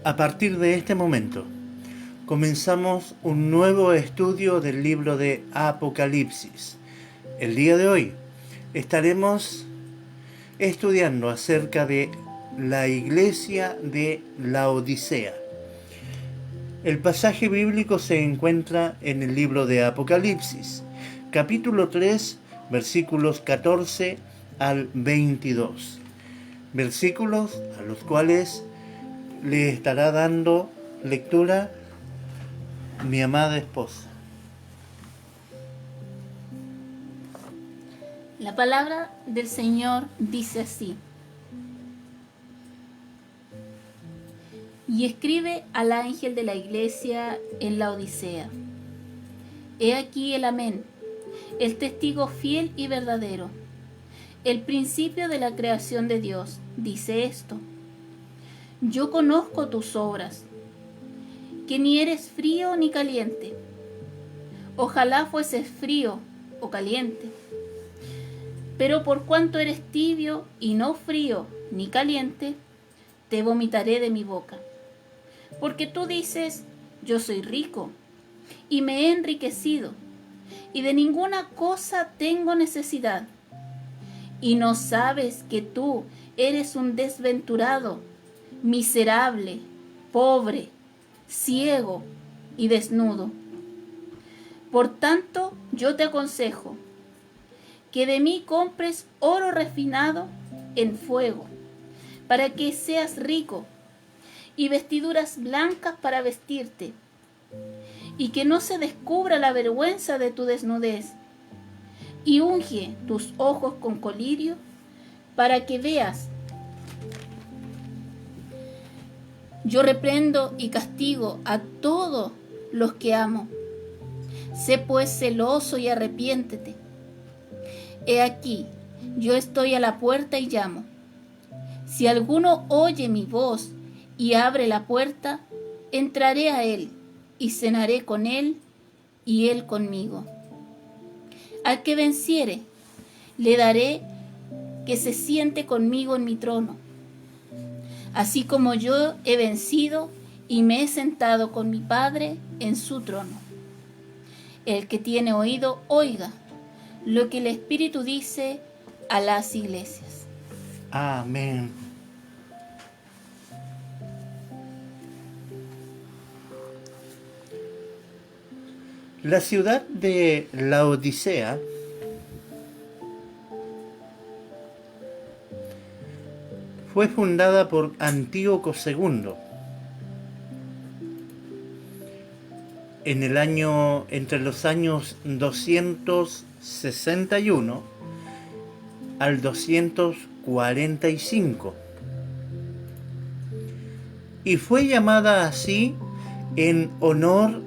A partir de este momento, comenzamos un nuevo estudio del libro de Apocalipsis. El día de hoy estaremos estudiando acerca de la iglesia de Laodicea. El pasaje bíblico se encuentra en el libro de Apocalipsis, capítulo 3, versículos 14 al 22. Versículos a los cuales le estará dando lectura mi amada esposa. La palabra del Señor dice así: y escribe al ángel de la iglesia en Laodicea: he aquí el Amén, el testigo fiel y verdadero, el principio de la creación de Dios, dice esto: yo conozco tus obras, que ni eres frío ni caliente. Ojalá fueses frío o caliente. Pero por cuanto eres tibio y no frío ni caliente, te vomitaré de mi boca. Porque tú dices: yo soy rico y me he enriquecido, y de ninguna cosa tengo necesidad. Y no sabes que tú eres un desventurado, miserable, pobre, ciego y desnudo. Por tanto, yo te aconsejo que de mí compres oro refinado en fuego, para que seas rico, y vestiduras blancas para vestirte, y que no se descubra la vergüenza de tu desnudez, y unge tus ojos con colirio, para que veas. Yo reprendo y castigo a todos los que amo. Sé pues celoso y arrepiéntete. He aquí, yo estoy a la puerta y llamo. Si alguno oye mi voz y abre la puerta, entraré a él y cenaré con él y él conmigo. Al que venciere, le daré que se siente conmigo en mi trono, así como yo he vencido y me he sentado con mi Padre en su trono. El que tiene oído, oiga lo que el Espíritu dice a las iglesias. Amén. La ciudad de Laodicea fue fundada por Antíoco II entre los años 261 al 245, y fue llamada así en honor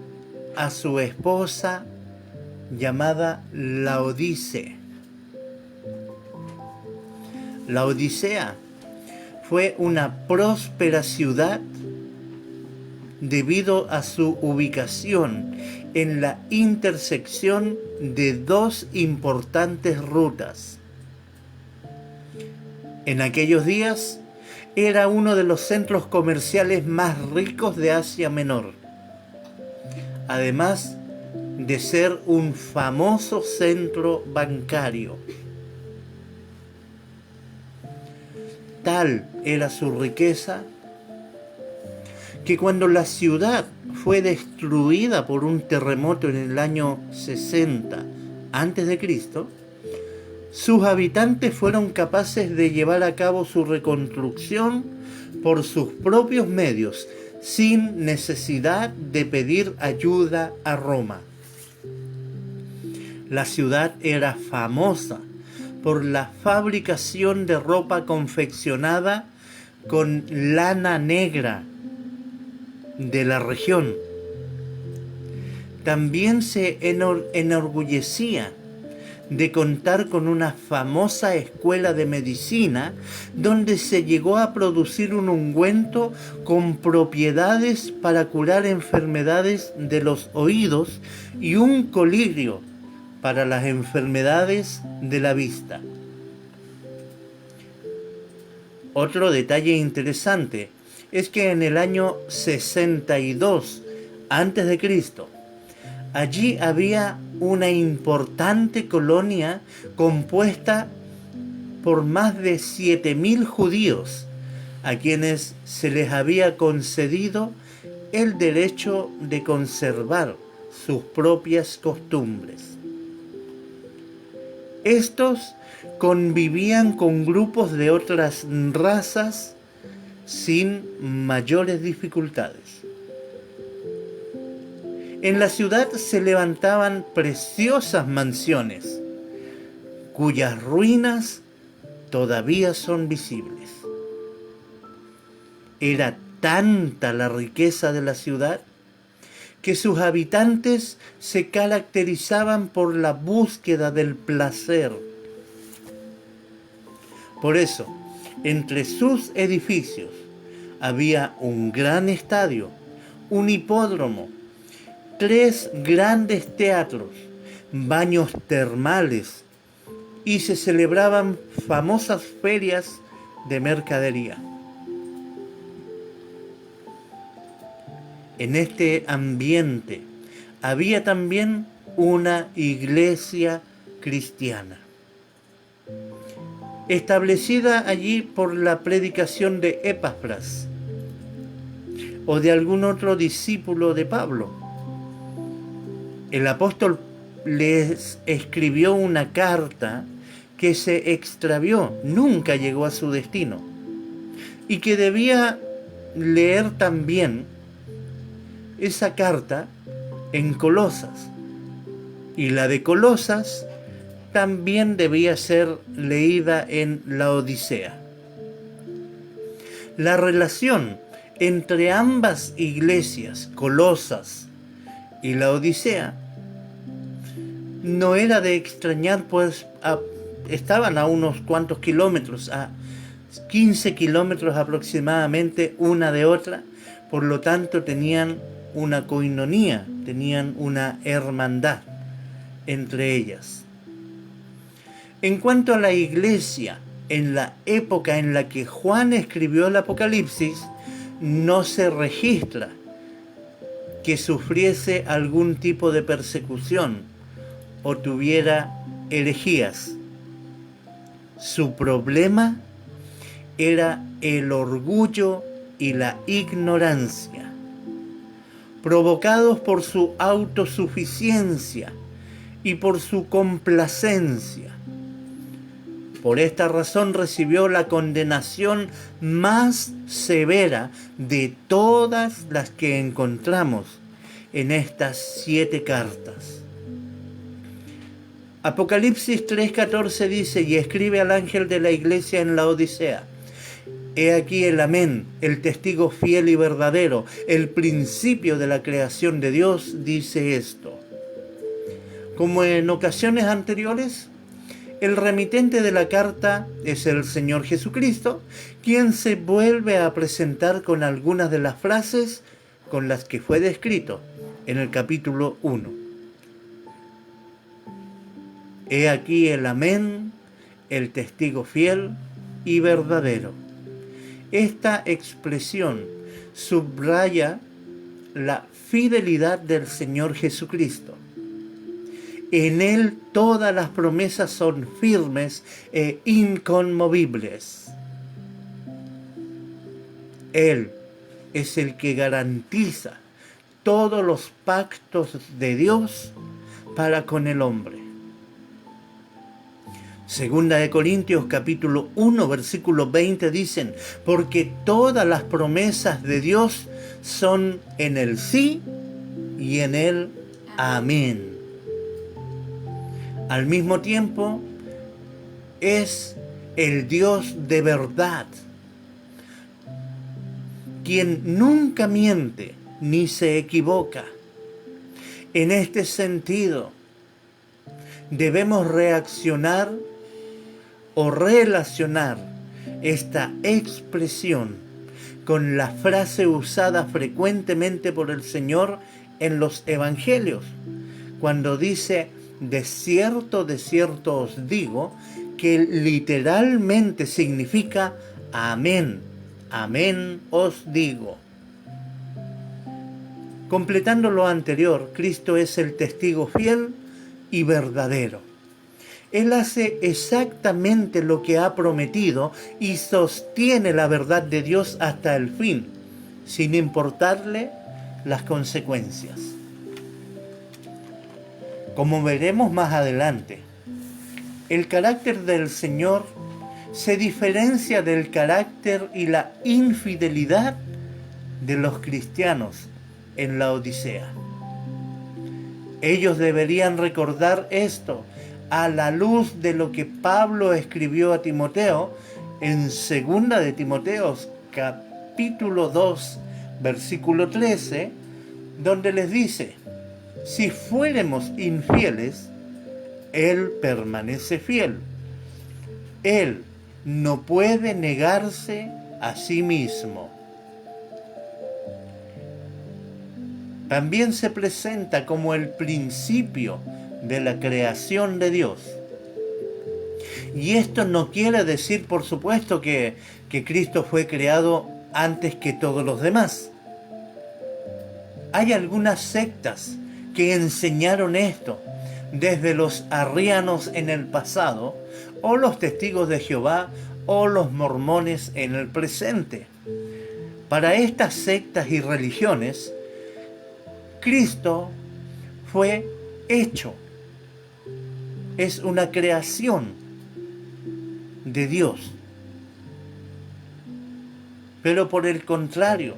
a su esposa llamada Laodice. Laodicea fue una próspera ciudad debido a su ubicación en la intersección de dos importantes rutas. En aquellos días era uno de los centros comerciales más ricos de Asia Menor, además de ser un famoso centro bancario. Tal era su riqueza que cuando la ciudad fue destruida por un terremoto en el año 60 a.C., sus habitantes fueron capaces de llevar a cabo su reconstrucción por sus propios medios, sin necesidad de pedir ayuda a Roma. La ciudad era famosa por la fabricación de ropa confeccionada con lana negra de la región. También se enorgullecía de contar con una famosa escuela de medicina donde se llegó a producir un ungüento con propiedades para curar enfermedades de los oídos y un colirio para las enfermedades de la vista. Otro detalle interesante es que en el año 62 antes de Cristo, allí había una importante colonia compuesta por más de 7.000 judíos, a quienes se les había concedido el derecho de conservar sus propias costumbres. Estos convivían con grupos de otras razas sin mayores dificultades. En la ciudad se levantaban preciosas mansiones, cuyas ruinas todavía son visibles. Era tanta la riqueza de la ciudad que sus habitantes se caracterizaban por la búsqueda del placer. Por eso, entre sus edificios había un gran estadio, un hipódromo, 3 grandes teatros, baños termales y se celebraban famosas ferias de mercadería. En este ambiente había también una iglesia cristiana, establecida allí por la predicación de Epafras o de algún otro discípulo de Pablo. El apóstol les escribió una carta que se extravió, nunca llegó a su destino, y que debía leer también esa carta en Colosas, y la de Colosas también debía ser leída en la Odisea. La relación entre ambas iglesias, Colosas y la Odisea, no era de extrañar, pues estaban a unos cuantos kilómetros, a 15 kilómetros aproximadamente una de otra, por lo tanto tenían una coinonía, tenían una hermandad entre ellas. En cuanto a la iglesia, en la época en la que Juan escribió el Apocalipsis, no se registra que sufriese algún tipo de persecución o tuviera herejías. Su problema era el orgullo y la ignorancia, provocados por su autosuficiencia y por su complacencia. Por esta razón recibió la condenación más severa de todas las que encontramos en estas 7 cartas. Apocalipsis 3:14 dice: y escribe al ángel de la iglesia en la Odisea: he aquí el Amén, el testigo fiel y verdadero, el principio de la creación de Dios, dice esto. Como en ocasiones anteriores, el remitente de la carta es el Señor Jesucristo, quien se vuelve a presentar con algunas de las frases con las que fue descrito en el capítulo 1. He aquí el Amén, el testigo fiel y verdadero. Esta expresión subraya la fidelidad del Señor Jesucristo. En Él todas las promesas son firmes e inconmovibles. Él es el que garantiza todos los pactos de Dios para con el hombre. Segunda de Corintios capítulo 1 versículo 20 dicen: porque todas las promesas de Dios son en el sí y en el amén. Al mismo tiempo, es el Dios de verdad, quien nunca miente ni se equivoca. En este sentido, debemos reaccionar o relacionar esta expresión con la frase usada frecuentemente por el Señor en los evangelios, cuando dice: de cierto os digo, que literalmente significa amén, Amén os digo. Completando lo anterior, Cristo es el testigo fiel y verdadero. Él hace exactamente lo que ha prometido y sostiene la verdad de Dios hasta el fin, sin importarle las consecuencias. Como veremos más adelante, el carácter del Señor se diferencia del carácter y la infidelidad de los cristianos en la Odisea. Ellos deberían recordar esto a la luz de lo que Pablo escribió a Timoteo en 2 de Timoteo, capítulo 2, versículo 13, donde les dice: si fuéremos infieles, Él permanece fiel. Él no puede negarse a sí mismo. También se presenta como el principio de la creación de Dios. Y esto no quiere decir, por supuesto, que Cristo fue creado antes que todos los demás. Hay algunas sectas que enseñaron esto, desde los arrianos en el pasado, o los testigos de Jehová, o los mormones en el presente. Para estas sectas y religiones, Cristo fue hecho. Es una creación de Dios. Pero por el contrario,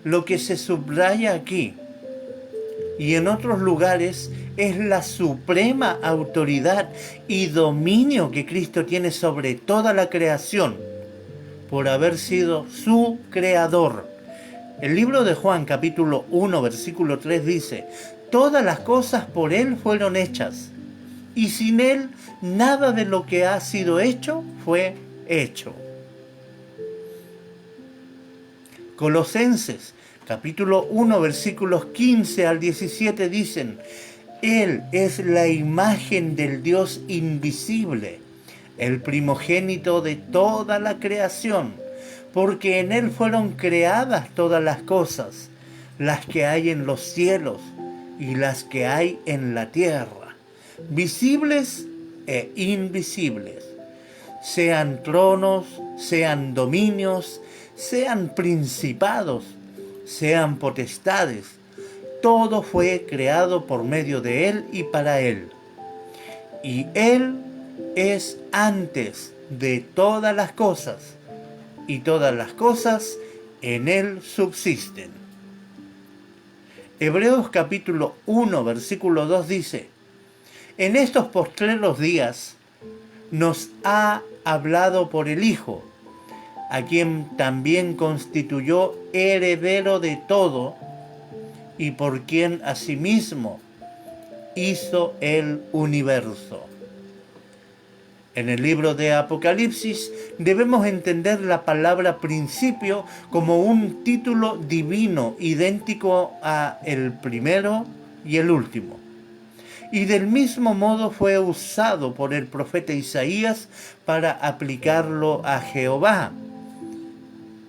lo que se subraya aquí y en otros lugares es la suprema autoridad y dominio que Cristo tiene sobre toda la creación, por haber sido su creador. El libro de Juan, capítulo 1, versículo 3 dice: todas las cosas por Él fueron hechas, y sin Él nada de lo que ha sido hecho fue hecho. Colosenses, capítulo 1, versículos 15 al 17 dicen: Él es la imagen del Dios invisible, el primogénito de toda la creación, porque en Él fueron creadas todas las cosas, las que hay en los cielos y las que hay en la tierra, visibles e invisibles, sean tronos, sean dominios, sean principados, sean potestades. Todo fue creado por medio de Él y para Él. Y Él es antes de todas las cosas, y todas las cosas en Él subsisten. Hebreos capítulo 1, versículo 2 dice: en estos postreros días nos ha hablado por el Hijo, a quien también constituyó heredero de todo, y por quien asimismo hizo el universo. En el libro de Apocalipsis debemos entender la palabra principio como un título divino idéntico a el primero y el último. Y del mismo modo fue usado por el profeta Isaías para aplicarlo a Jehová.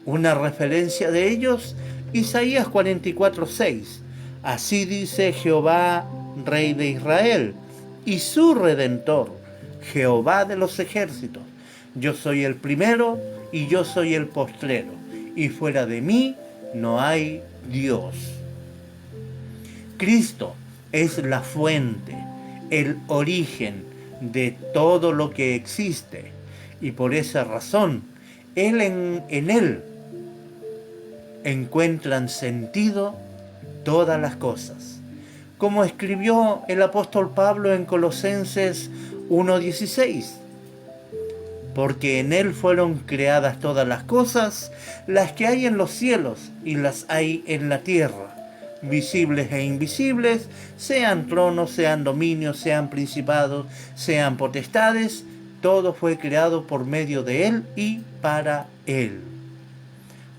Una referencia de ellos, Isaías 44:6. Así dice Jehová, Rey de Israel, y su Redentor, Jehová de los ejércitos: yo soy el primero y yo soy el postrero, y fuera de mí no hay Dios. Cristo es la fuente, el origen de todo lo que existe, y por esa razón, en Él encuentran sentido todas las cosas. Como escribió el apóstol Pablo en Colosenses 1:16: porque en Él fueron creadas todas las cosas, las que hay en los cielos y las hay en la tierra, visibles e invisibles, sean tronos, sean dominios, sean principados, sean potestades. Todo fue creado por medio de Él y para Él.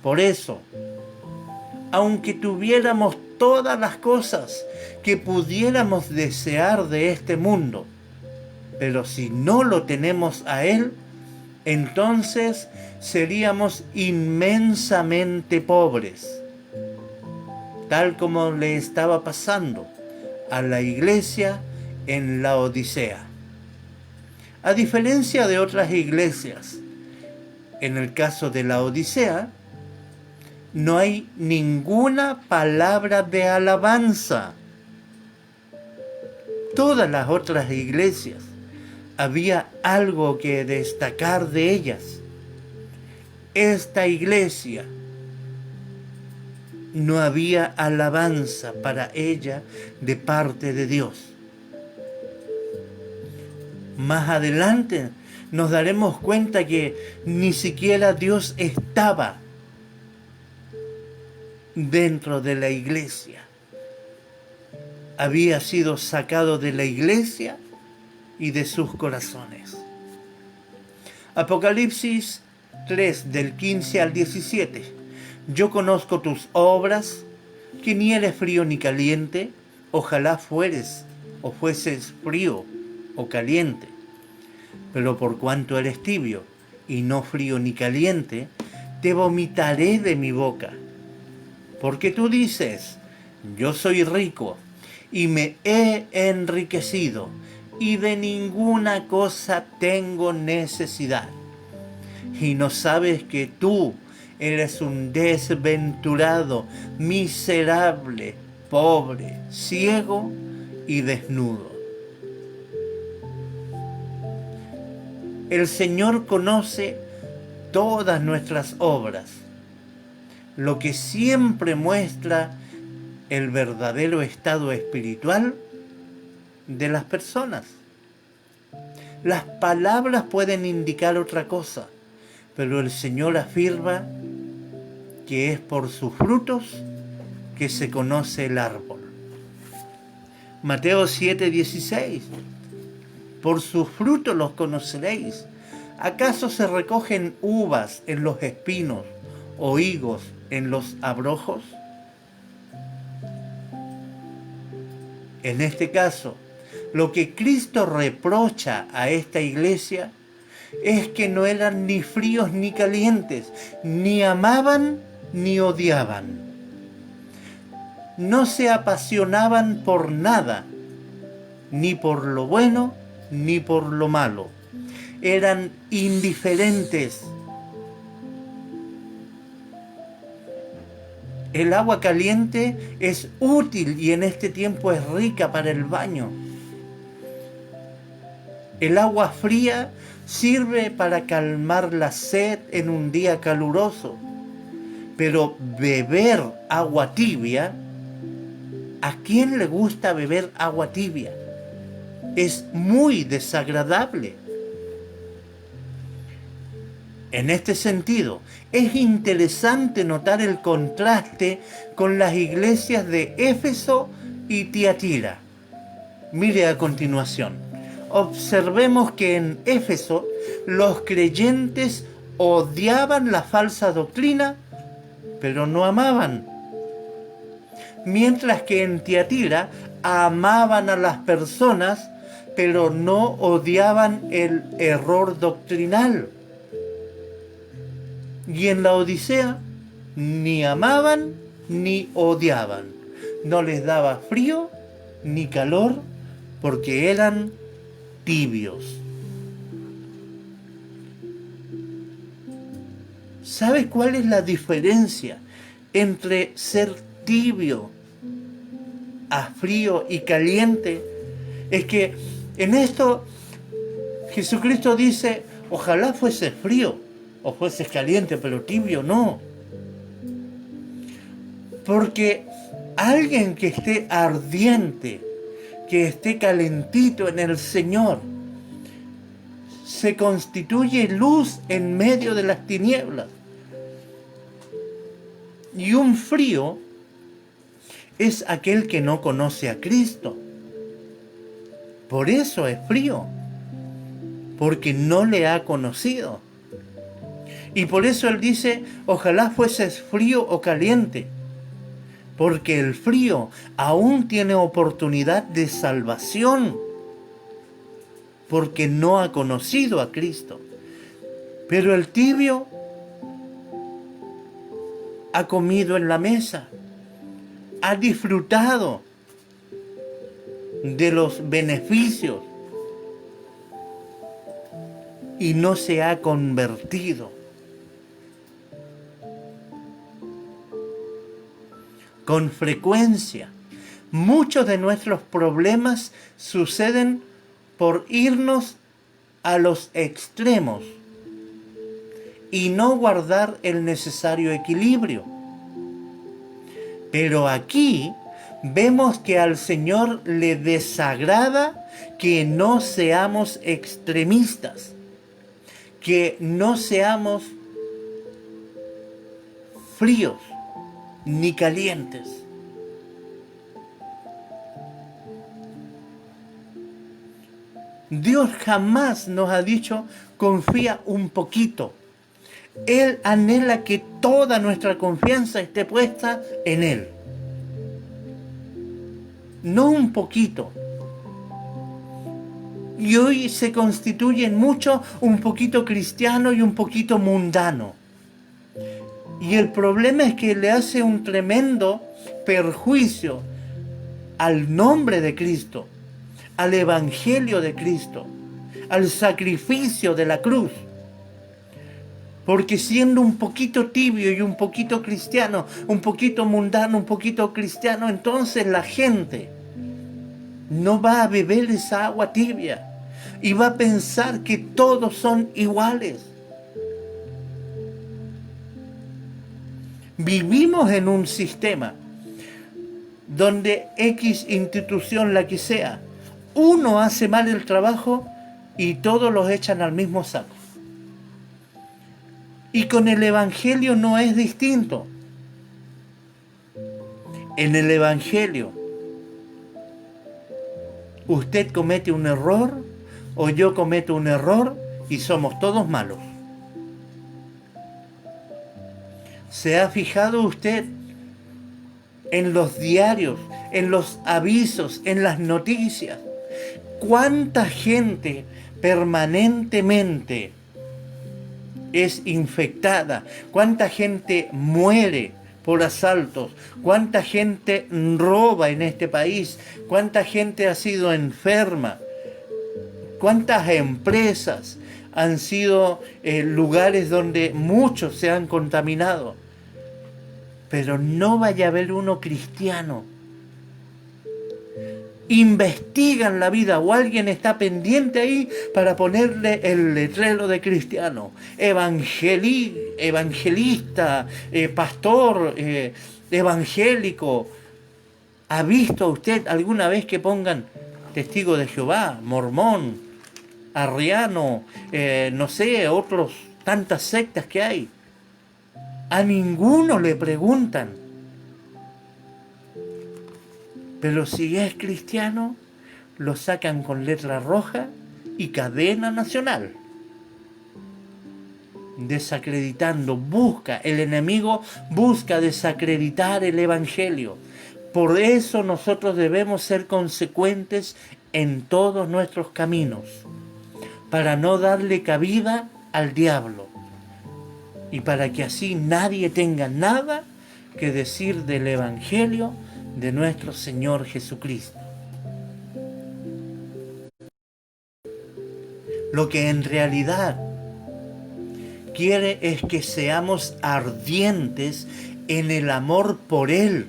Por eso, aunque tuviéramos todas las cosas que pudiéramos desear de este mundo, pero si no lo tenemos a Él, entonces seríamos inmensamente pobres, tal como le estaba pasando a la iglesia en Laodicea. A diferencia de otras iglesias, en el caso de Laodicea, no hay ninguna palabra de alabanza. Todas las otras iglesias había algo que destacar de ellas. Esta iglesia no había alabanza para ella de parte de Dios. Más adelante nos daremos cuenta que ni siquiera Dios estaba dentro de la iglesia. Había sido sacado de la iglesia y de sus corazones. Apocalipsis 3, del 15 al 17. Yo conozco tus obras, que ni eres frío ni caliente. Ojalá fueses frío o caliente. Pero por cuanto eres tibio y no frío ni caliente, te vomitaré de mi boca. Porque tú dices, yo soy rico y me he enriquecido, y de ninguna cosa tengo necesidad. Y no sabes que tú eres un desventurado, miserable, pobre, ciego y desnudo. El Señor conoce todas nuestras obras, lo que siempre muestra el verdadero estado espiritual de las personas. Las palabras pueden indicar otra cosa, pero el Señor afirma que es por sus frutos que se conoce el árbol. Mateo 7:16. Por sus frutos los conoceréis. ¿Acaso se recogen uvas en los espinos o higos en los abrojos? En este caso, lo que Cristo reprocha a esta iglesia es que no eran ni fríos ni calientes, ni amaban ni odiaban. No se apasionaban por nada, ni por lo bueno ni por lo malo. Eran indiferentes. El agua caliente es útil y en este tiempo es rica para el baño. El agua fría sirve para calmar la sed en un día caluroso. Pero beber agua tibia, ¿a quién le gusta beber agua tibia? Es muy desagradable. En este sentido, es interesante notar el contraste con las iglesias de Éfeso y Tiatira. Mire a continuación. Observemos que en Éfeso los creyentes odiaban la falsa doctrina, pero no amaban. Mientras que en Tiatira amaban a las personas, pero no odiaban el error doctrinal. Y en la Odisea ni amaban ni odiaban. No les daba frío ni calor porque eran tibios. ¿Sabe cuál es la diferencia entre ser tibio a frío y caliente? Es que en esto Jesucristo dice, ojalá fuese frío o fueses caliente, pero tibio no. Porque alguien que esté ardiente, que esté calentito en el Señor, se constituye luz en medio de las tinieblas. Y un frío es aquel que no conoce a Cristo. Por eso es frío, porque no le ha conocido. Y por eso él dice, ojalá fueses frío o caliente, porque el frío aún tiene oportunidad de salvación, porque no ha conocido a Cristo. Pero el tibio ha comido en la mesa, ha disfrutado de los beneficios y no se ha convertido. Con frecuencia, muchos de nuestros problemas suceden por irnos a los extremos y no guardar el necesario equilibrio. Pero aquí vemos que al Señor le desagrada que no seamos extremistas, que no seamos fríos ni calientes. Dios jamás nos ha dicho, confía un poquito. Él anhela que toda nuestra confianza esté puesta en Él. No un poquito. Y hoy se constituyen mucho un poquito cristiano y un poquito mundano. Y el problema es que le hace un tremendo perjuicio al nombre de Cristo, al Evangelio de Cristo, al sacrificio de la cruz. Porque siendo un poquito tibio y un poquito cristiano, un poquito mundano, un poquito cristiano, entonces la gente no va a beber esa agua tibia y va a pensar que todos son iguales. Vivimos en un sistema donde X institución, la que sea, uno hace mal el trabajo y todos los echan al mismo saco. Y con el Evangelio no es distinto. En el Evangelio, usted comete un error o yo cometo un error y somos todos malos. ¿Se ha fijado usted en los diarios, en los avisos, en las noticias? ¿Cuánta gente permanentemente es infectada? ¿Cuánta gente muere por asaltos? ¿Cuánta gente roba en este país? ¿Cuánta gente ha sido enferma? ¿Cuántas empresas han sido lugares donde muchos se han contaminado? Pero no vaya a haber uno cristiano. Investigan la vida o alguien está pendiente ahí para ponerle el letrero de cristiano, evangelista, pastor, evangélico. ¿Ha visto usted alguna vez que pongan testigo de Jehová, mormón, arriano, no sé, otros tantas sectas que hay? A ninguno le preguntan. Pero si es cristiano, lo sacan con letra roja y cadena nacional. Desacreditando, el enemigo busca desacreditar el Evangelio. Por eso nosotros debemos ser consecuentes en todos nuestros caminos, para no darle cabida al diablo. Y para que así nadie tenga nada que decir del Evangelio de nuestro Señor Jesucristo. Lo que en realidad quiere es que seamos ardientes en el amor por Él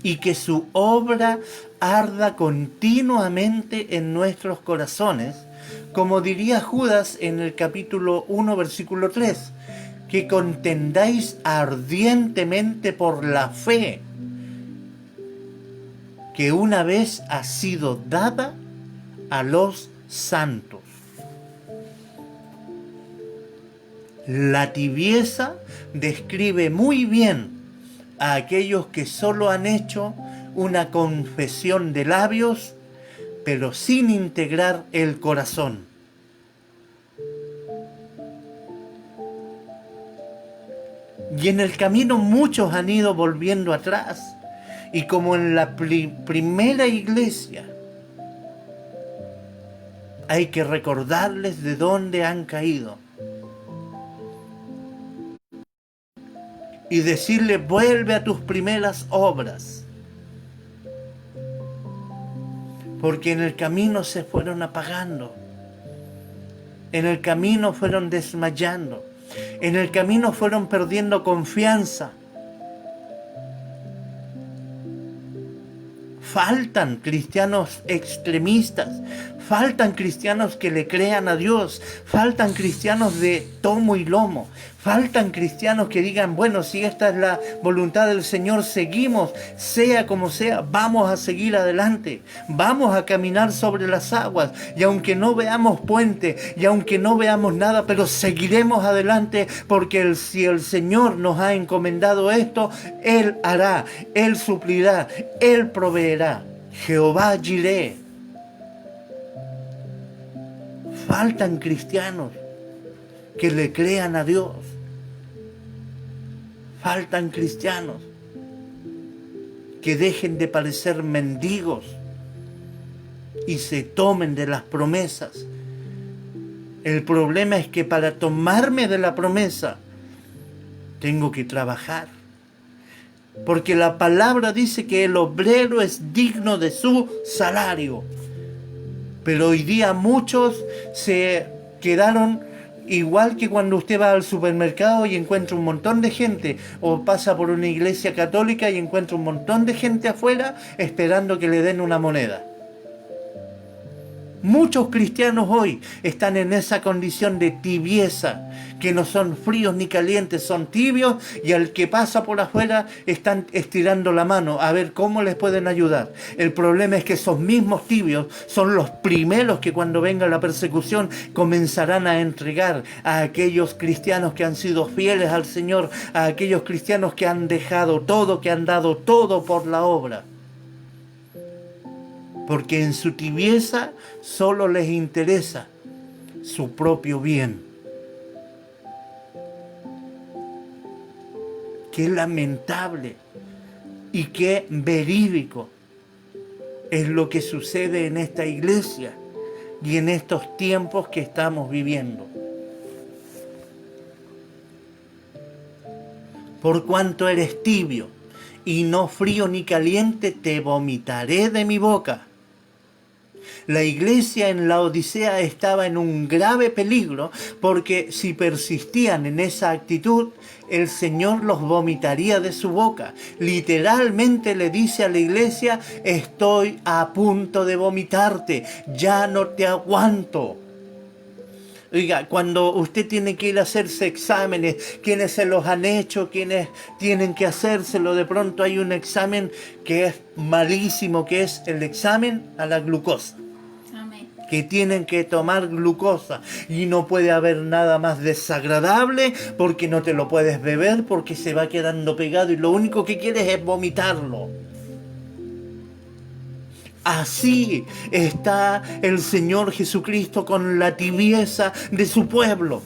y que su obra arda continuamente en nuestros corazones, como diría Judas en el capítulo 1, versículo 3, que contendáis ardientemente por la fe que una vez ha sido dada a los santos. La tibieza describe muy bien a aquellos que solo han hecho una confesión de labios, pero sin integrar el corazón. Y en el camino muchos han ido volviendo atrás. Y como en la primera iglesia, hay que recordarles de dónde han caído. Y decirle, vuelve a tus primeras obras. Porque en el camino se fueron apagando. En el camino fueron desmayando. En el camino fueron perdiendo confianza. Faltan cristianos extremistas, faltan cristianos que le crean a Dios, faltan cristianos de tomo y lomo, faltan cristianos que digan, bueno, si esta es la voluntad del Señor, seguimos, sea como sea, vamos a seguir adelante, vamos a caminar sobre las aguas, y aunque no veamos puente, y aunque no veamos nada, pero seguiremos adelante, porque si el Señor nos ha encomendado esto, Él hará, Él suplirá, Él proveerá. Jehová Jireh. Faltan cristianos que le crean a Dios. Faltan cristianos que dejen de parecer mendigos y se tomen de las promesas. El problema es que para tomarme de la promesa tengo que trabajar. Porque la palabra dice que el obrero es digno de su salario. Pero hoy día muchos se quedaron igual que cuando usted va al supermercado y encuentra un montón de gente, o pasa por una iglesia católica y encuentra un montón de gente afuera esperando que le den una moneda. Muchos cristianos hoy están en esa condición de tibieza, que no son fríos ni calientes, son tibios, y al que pasa por afuera están estirando la mano a ver cómo les pueden ayudar. El problema es que esos mismos tibios son los primeros que cuando venga la persecución comenzarán a entregar a aquellos cristianos que han sido fieles al Señor, a aquellos cristianos que han dejado todo, que han dado todo por la obra. Porque en su tibieza solo les interesa su propio bien. Qué lamentable y qué verídico es lo que sucede en esta iglesia y en estos tiempos que estamos viviendo. Por cuanto eres tibio y no frío ni caliente, te vomitaré de mi boca. La iglesia en Laodicea estaba en un grave peligro porque si persistían en esa actitud, el Señor los vomitaría de su boca. Literalmente le dice a la iglesia, estoy a punto de vomitarte, ya no te aguanto. Oiga, cuando usted tiene que ir a hacerse exámenes, quienes se los han hecho, quienes tienen que hacérselo, de pronto hay un examen que es malísimo, que es el examen a la glucosa. Amén. Que tienen que tomar glucosa y no puede haber nada más desagradable porque no te lo puedes beber porque se va quedando pegado y lo único que quieres es vomitarlo. Así está el Señor Jesucristo con la tibieza de su pueblo.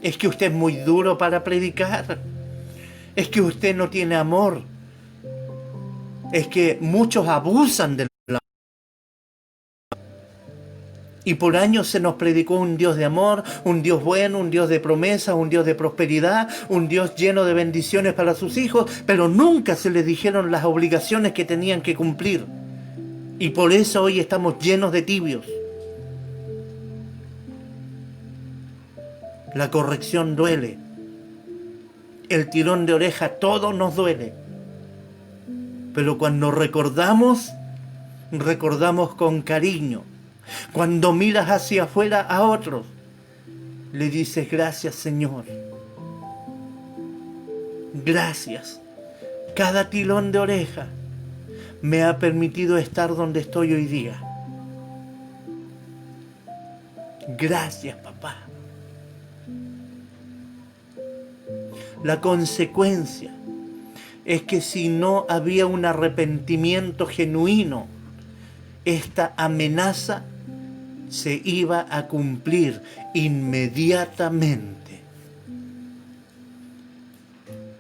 Es que usted es muy duro para predicar. Es que usted no tiene amor. Es que muchos abusan del amor. Y por años se nos predicó un Dios de amor, un Dios bueno, un Dios de promesa, un Dios de prosperidad, un Dios lleno de bendiciones para sus hijos, pero nunca se les dijeron las obligaciones que tenían que cumplir. Y por eso hoy estamos llenos de tibios. La corrección duele. El tirón de oreja, todo nos duele. Pero cuando recordamos con cariño. Cuando miras hacia afuera a otros, le dices, gracias Señor. Gracias. Cada tirón de oreja me ha permitido estar donde estoy hoy día. Gracias, papá. La consecuencia es que si no había un arrepentimiento genuino, esta amenaza se iba a cumplir inmediatamente.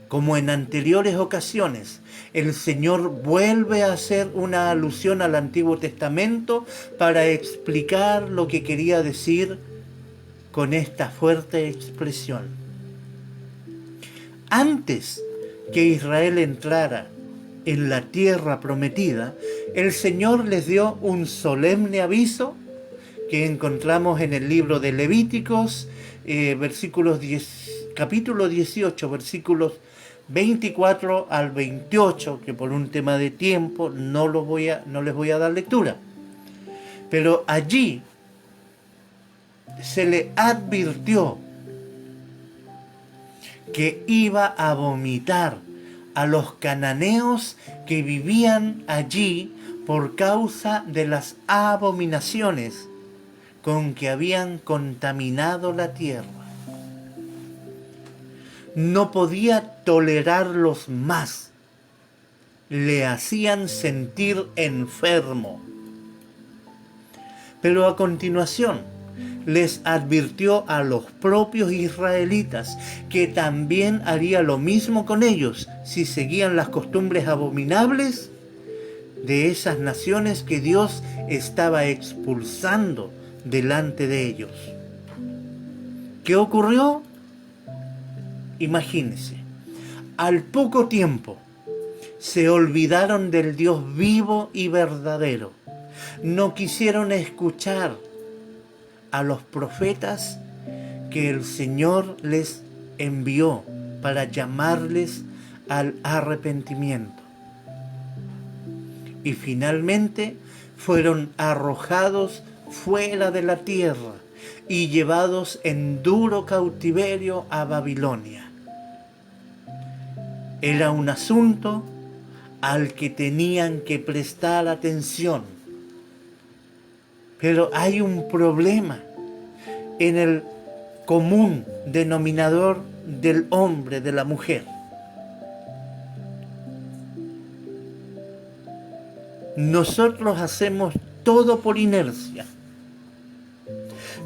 como en anteriores ocasiones, el Señor vuelve a hacer una alusión al Antiguo Testamento para explicar lo que quería decir con esta fuerte expresión. Antes que Israel entrara en la tierra prometida, el Señor les dio un solemne aviso que encontramos en el libro de Levíticos, capítulo 18, versículos 24 al 28, que por un tema de tiempo no les voy a dar lectura. Pero allí se le advirtió que iba a vomitar a los cananeos que vivían allí por causa de las abominaciones con que habían contaminado la tierra. No podía tolerarlos más. Le hacían sentir enfermo. Pero a continuación les advirtió a los propios israelitas que también haría lo mismo con ellos si seguían las costumbres abominables de esas naciones que Dios estaba expulsando delante de ellos. ¿Qué ocurrió? Imagínense, al poco tiempo se olvidaron del Dios vivo y verdadero. No quisieron escuchar a los profetas que el Señor les envió para llamarles al arrepentimiento. Y finalmente fueron arrojados fuera de la tierra y llevados en duro cautiverio a Babilonia. Era un asunto al que tenían que prestar atención. Pero hay un problema en el común denominador del hombre, de la mujer. Nosotros hacemos todo por inercia.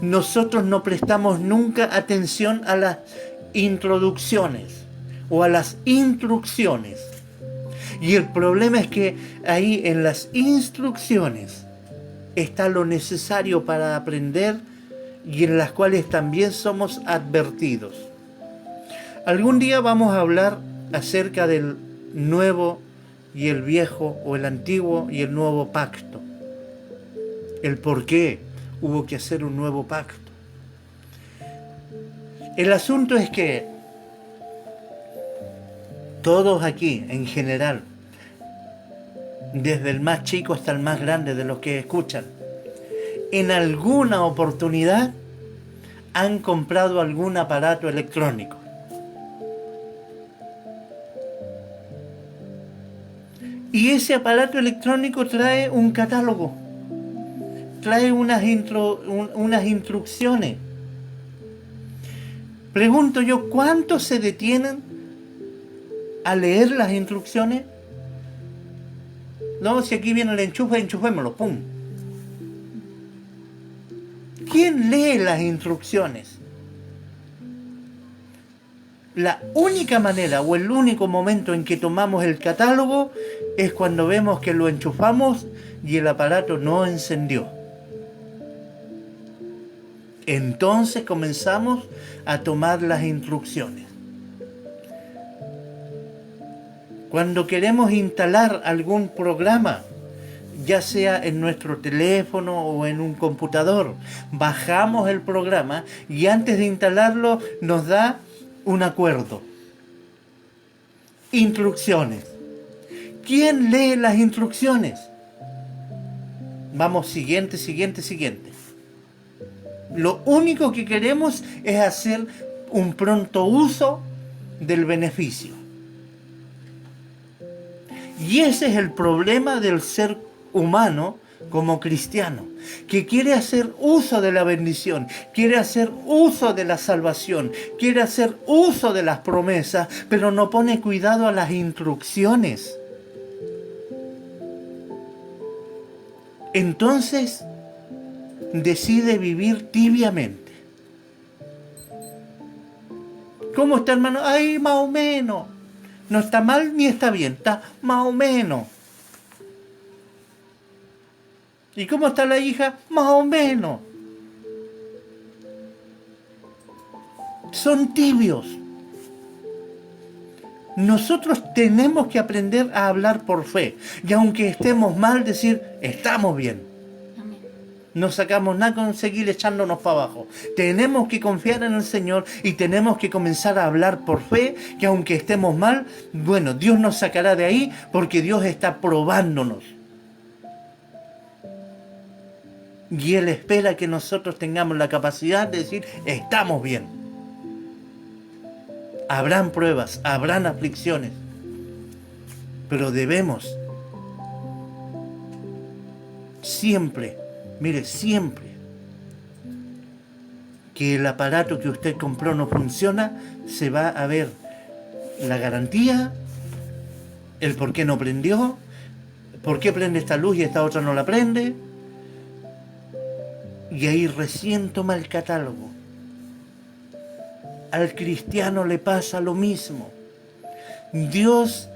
Nosotros no prestamos nunca atención a las introducciones o a las instrucciones. Y el problema es que ahí en las instrucciones está lo necesario para aprender y en las cuales también somos advertidos. Algún día vamos a hablar acerca del nuevo y el viejo, o el antiguo y el nuevo pacto. El por qué hubo que hacer un nuevo pacto. El asunto es que todos aquí, en general, desde el más chico hasta el más grande de los que escuchan, en alguna oportunidad han comprado algún aparato electrónico. Y ese aparato electrónico trae un catálogo, trae unas instrucciones. Pregunto yo, ¿cuántos se detienen a leer las instrucciones? No, si aquí viene el enchufe, enchufémoslo, ¡pum! ¿Quién lee las instrucciones? La única manera o el único momento en que tomamos el catálogo es cuando vemos que lo enchufamos y el aparato no encendió. Entonces comenzamos a tomar las instrucciones. Cuando queremos instalar algún programa, ya sea en nuestro teléfono o en un computador, bajamos el programa y antes de instalarlo nos da un acuerdo. Instrucciones. ¿Quién lee las instrucciones? Vamos, siguiente. Lo único que queremos es hacer un pronto uso del beneficio. Y ese es el problema del ser humano como cristiano, que quiere hacer uso de la bendición, quiere hacer uso de la salvación, quiere hacer uso de las promesas, pero no pone cuidado a las instrucciones. Entonces decide vivir tibiamente. ¿Cómo está, hermano? Ahí más o menos. No está mal ni está bien, está más o menos. ¿Y cómo está la hija? Más o menos. Son tibios. Nosotros tenemos que aprender a hablar por fe. Y aunque estemos mal, decir, estamos bien. Amén. No sacamos nada con seguir echándonos para abajo. Tenemos que confiar en el Señor y tenemos que comenzar a hablar por fe, que aunque estemos mal, bueno, Dios nos sacará de ahí porque Dios está probándonos. Y Él espera que nosotros tengamos la capacidad de decir, estamos bien. Habrán pruebas, habrán aflicciones, pero debemos siempre, mire, siempre que el aparato que usted compró no funciona, se va a ver la garantía, el por qué no prendió, por qué prende esta luz y esta otra no la prende, y ahí recién toma el catálogo. Al cristiano le pasa lo mismo. Dios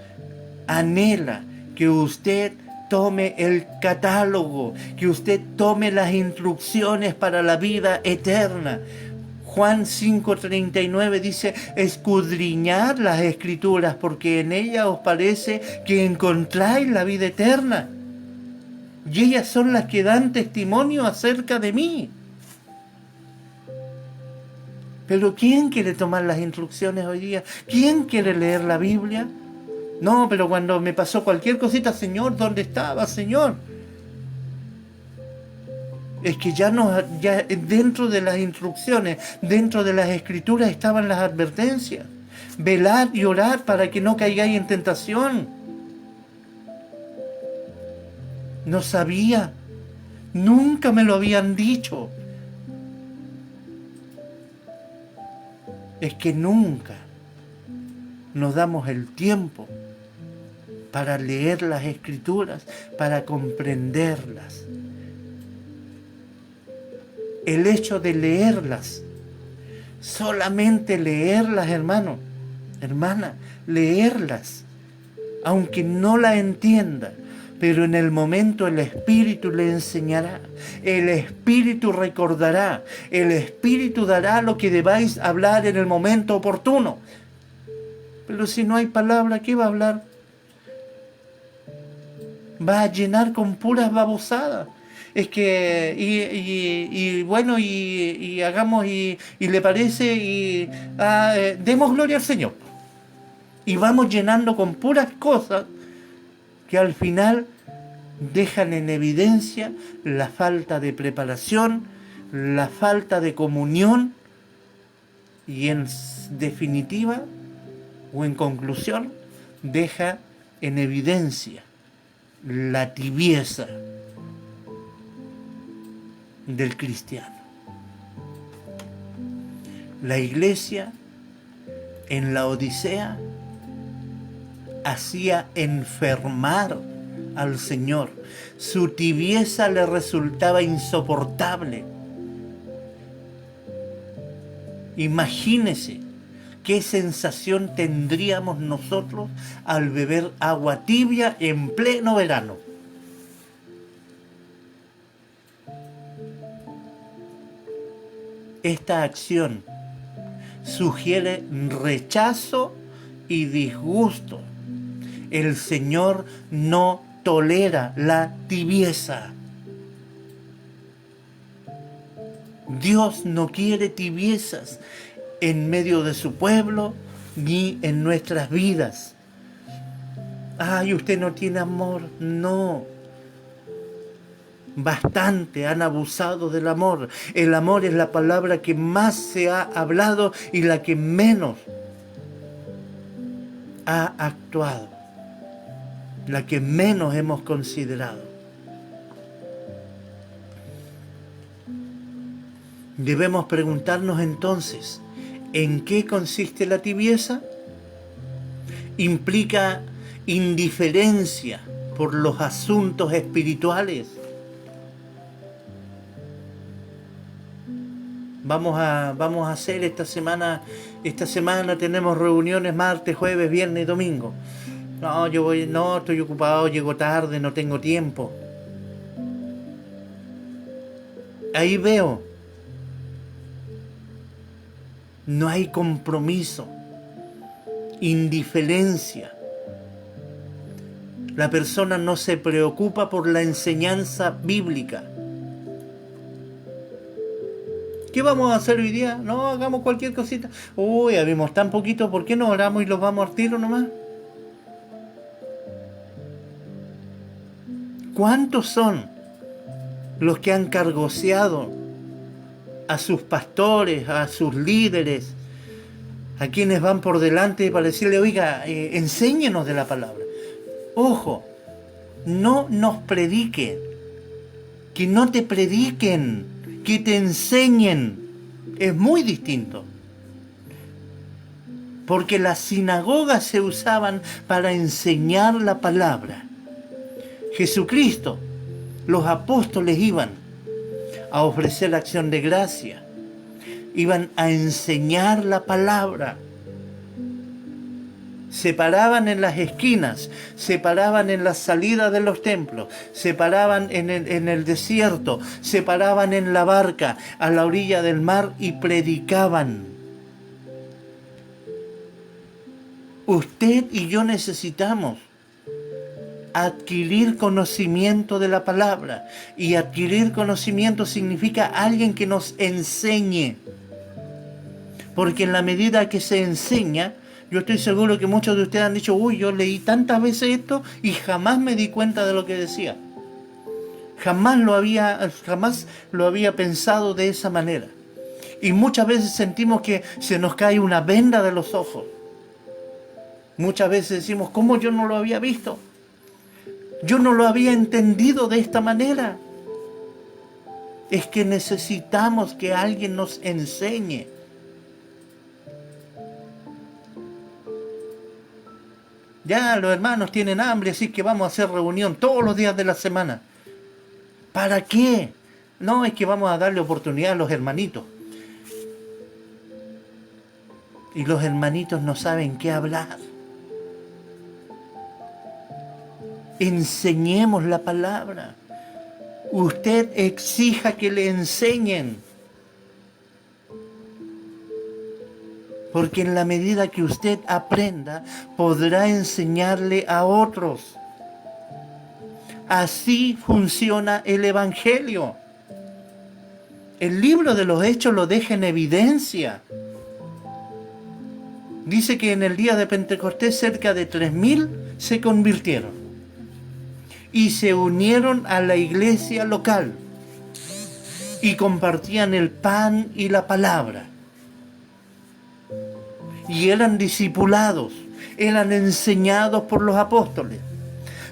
anhela que usted tome el catálogo, que usted tome las instrucciones para la vida eterna. Juan 5:39 dice, escudriñad las escrituras porque en ellas os parece que encontráis la vida eterna. Y ellas son las que dan testimonio acerca de mí. Pero ¿quién quiere tomar las instrucciones hoy día? ¿Quién quiere leer la Biblia? No, pero cuando me pasó cualquier cosita, Señor, ¿dónde estaba, Señor? Es que ya dentro de las instrucciones, dentro de las escrituras estaban las advertencias. Velad y orad para que no caigáis en tentación. No sabía. Nunca me lo habían dicho. Es que nunca nos damos el tiempo para leer las escrituras, para comprenderlas. El hecho de leerlas, solamente leerlas, hermano, hermana, leerlas, aunque no la entienda, pero en el momento el Espíritu le enseñará, el Espíritu recordará, el Espíritu dará lo que debáis hablar en el momento oportuno. Pero si no hay palabra, ¿qué va a hablar? Va a llenar con puras babosadas. Es que, y hagamos, y le parece, demos gloria al Señor. Y vamos llenando con puras cosas que al final dejan en evidencia la falta de preparación, la falta de comunión y en definitiva o en conclusión deja en evidencia la tibieza del cristiano. La iglesia en la Odisea hacía enfermar al Señor. Su tibieza le resultaba insoportable. Imagínese qué sensación tendríamos nosotros al beber agua tibia en pleno verano. Esta acción sugiere rechazo y disgusto. El Señor no tolera la tibieza. Dios no quiere tibiezas en medio de su pueblo ni en nuestras vidas. Ay, usted no tiene amor. No. Bastante han abusado del amor. El amor es la palabra que más se ha hablado y la que menos ha actuado, la que menos hemos considerado. Debemos preguntarnos entonces, ¿en qué consiste la tibieza? ¿Implica indiferencia por los asuntos espirituales? Vamos a hacer esta semana tenemos reuniones martes, jueves, viernes y domingo. No, estoy ocupado, llego tarde, no tengo tiempo. Ahí veo, no hay compromiso, indiferencia. La persona no se preocupa por la enseñanza bíblica. ¿Qué vamos a hacer hoy día? No, hagamos cualquier cosita. Uy, habemos tan poquito, ¿por qué no oramos y los vamos al tiro nomás? ¿Cuántos son los que han cargoseado a sus pastores, a sus líderes, a quienes van por delante para decirle, oiga, enséñenos de la palabra? Ojo, no nos prediquen, que no te prediquen, que te enseñen. Es muy distinto. Porque las sinagogas se usaban para enseñar la palabra. Jesucristo, los apóstoles iban a ofrecer acción de gracia, iban a enseñar la palabra. Se paraban en las esquinas, se paraban en las salidas de los templos, se paraban en el desierto, se paraban en la barca a la orilla del mar y predicaban. Usted y yo necesitamos adquirir conocimiento de la palabra. Y adquirir conocimiento significa alguien que nos enseñe. Porque en la medida que se enseña, yo estoy seguro que muchos de ustedes han dicho, uy, yo leí tantas veces esto y jamás me di cuenta de lo que decía. Jamás lo había pensado de esa manera. Y muchas veces sentimos que se nos cae una venda de los ojos. Muchas veces decimos, ¿cómo yo no lo había visto? Yo no lo había entendido de esta manera. Es que necesitamos que alguien nos enseñe. Ya los hermanos tienen hambre, así que vamos a hacer reunión todos los días de la semana. ¿Para qué? No, es que vamos a darle oportunidad a los hermanitos. Y los hermanitos no saben qué hablar. Enseñemos la palabra. Usted exija que le enseñen. Porque en la medida que usted aprenda, podrá enseñarle a otros. Así funciona el Evangelio. El libro de los Hechos lo deja en evidencia. Dice que en el día de Pentecostés cerca de 3.000 se convirtieron y se unieron a la iglesia local y compartían el pan y la palabra. Y eran discipulados, eran enseñados por los apóstoles.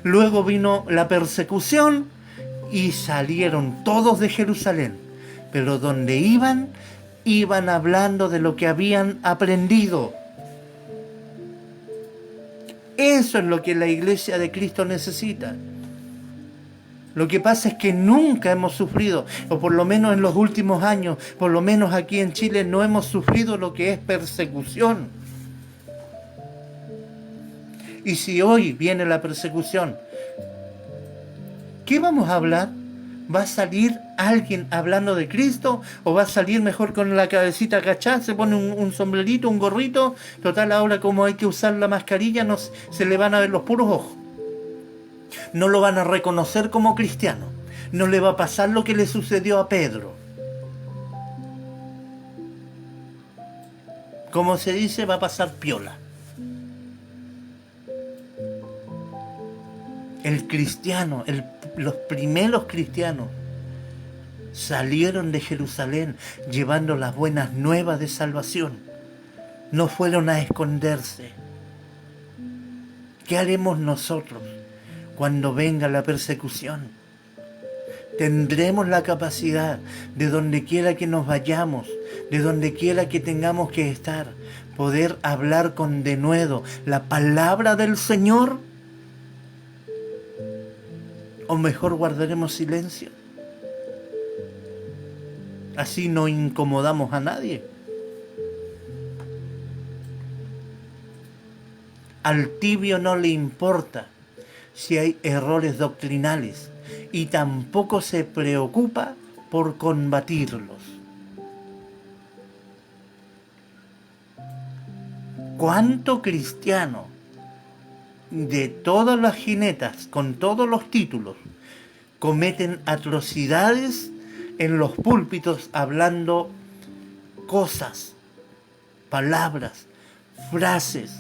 Luego vino la persecución y salieron todos de Jerusalén. Pero donde iban hablando de lo que habían aprendido. Eso es lo que la iglesia de Cristo necesita. Lo que pasa es que nunca hemos sufrido, o por lo menos en los últimos años, por lo menos aquí en Chile, no hemos sufrido lo que es persecución. Y si hoy viene la persecución, ¿qué vamos a hablar? ¿Va a salir alguien hablando de Cristo? ¿O va a salir mejor con la cabecita agachada? Se pone un sombrerito, un gorrito. Total, ahora como hay que usar la mascarilla, se le van a ver los puros ojos. No lo van a reconocer como cristiano. No le va a pasar lo que le sucedió a Pedro. Como se dice, va a pasar piola. El cristiano, los primeros cristianos salieron de Jerusalén llevando las buenas nuevas de salvación. No fueron a esconderse. ¿Qué haremos nosotros cuando venga la persecución? Tendremos la capacidad de donde quiera que nos vayamos, de donde quiera que tengamos que estar, poder hablar con denuedo la palabra del Señor. ¿O mejor guardaremos silencio? Así no incomodamos a nadie. Al tibio no le importa si hay errores doctrinales y tampoco se preocupa por combatirlos. ¿Cuánto cristiano de todas las jinetas, con todos los títulos, cometen atrocidades en los púlpitos hablando cosas, palabras, frases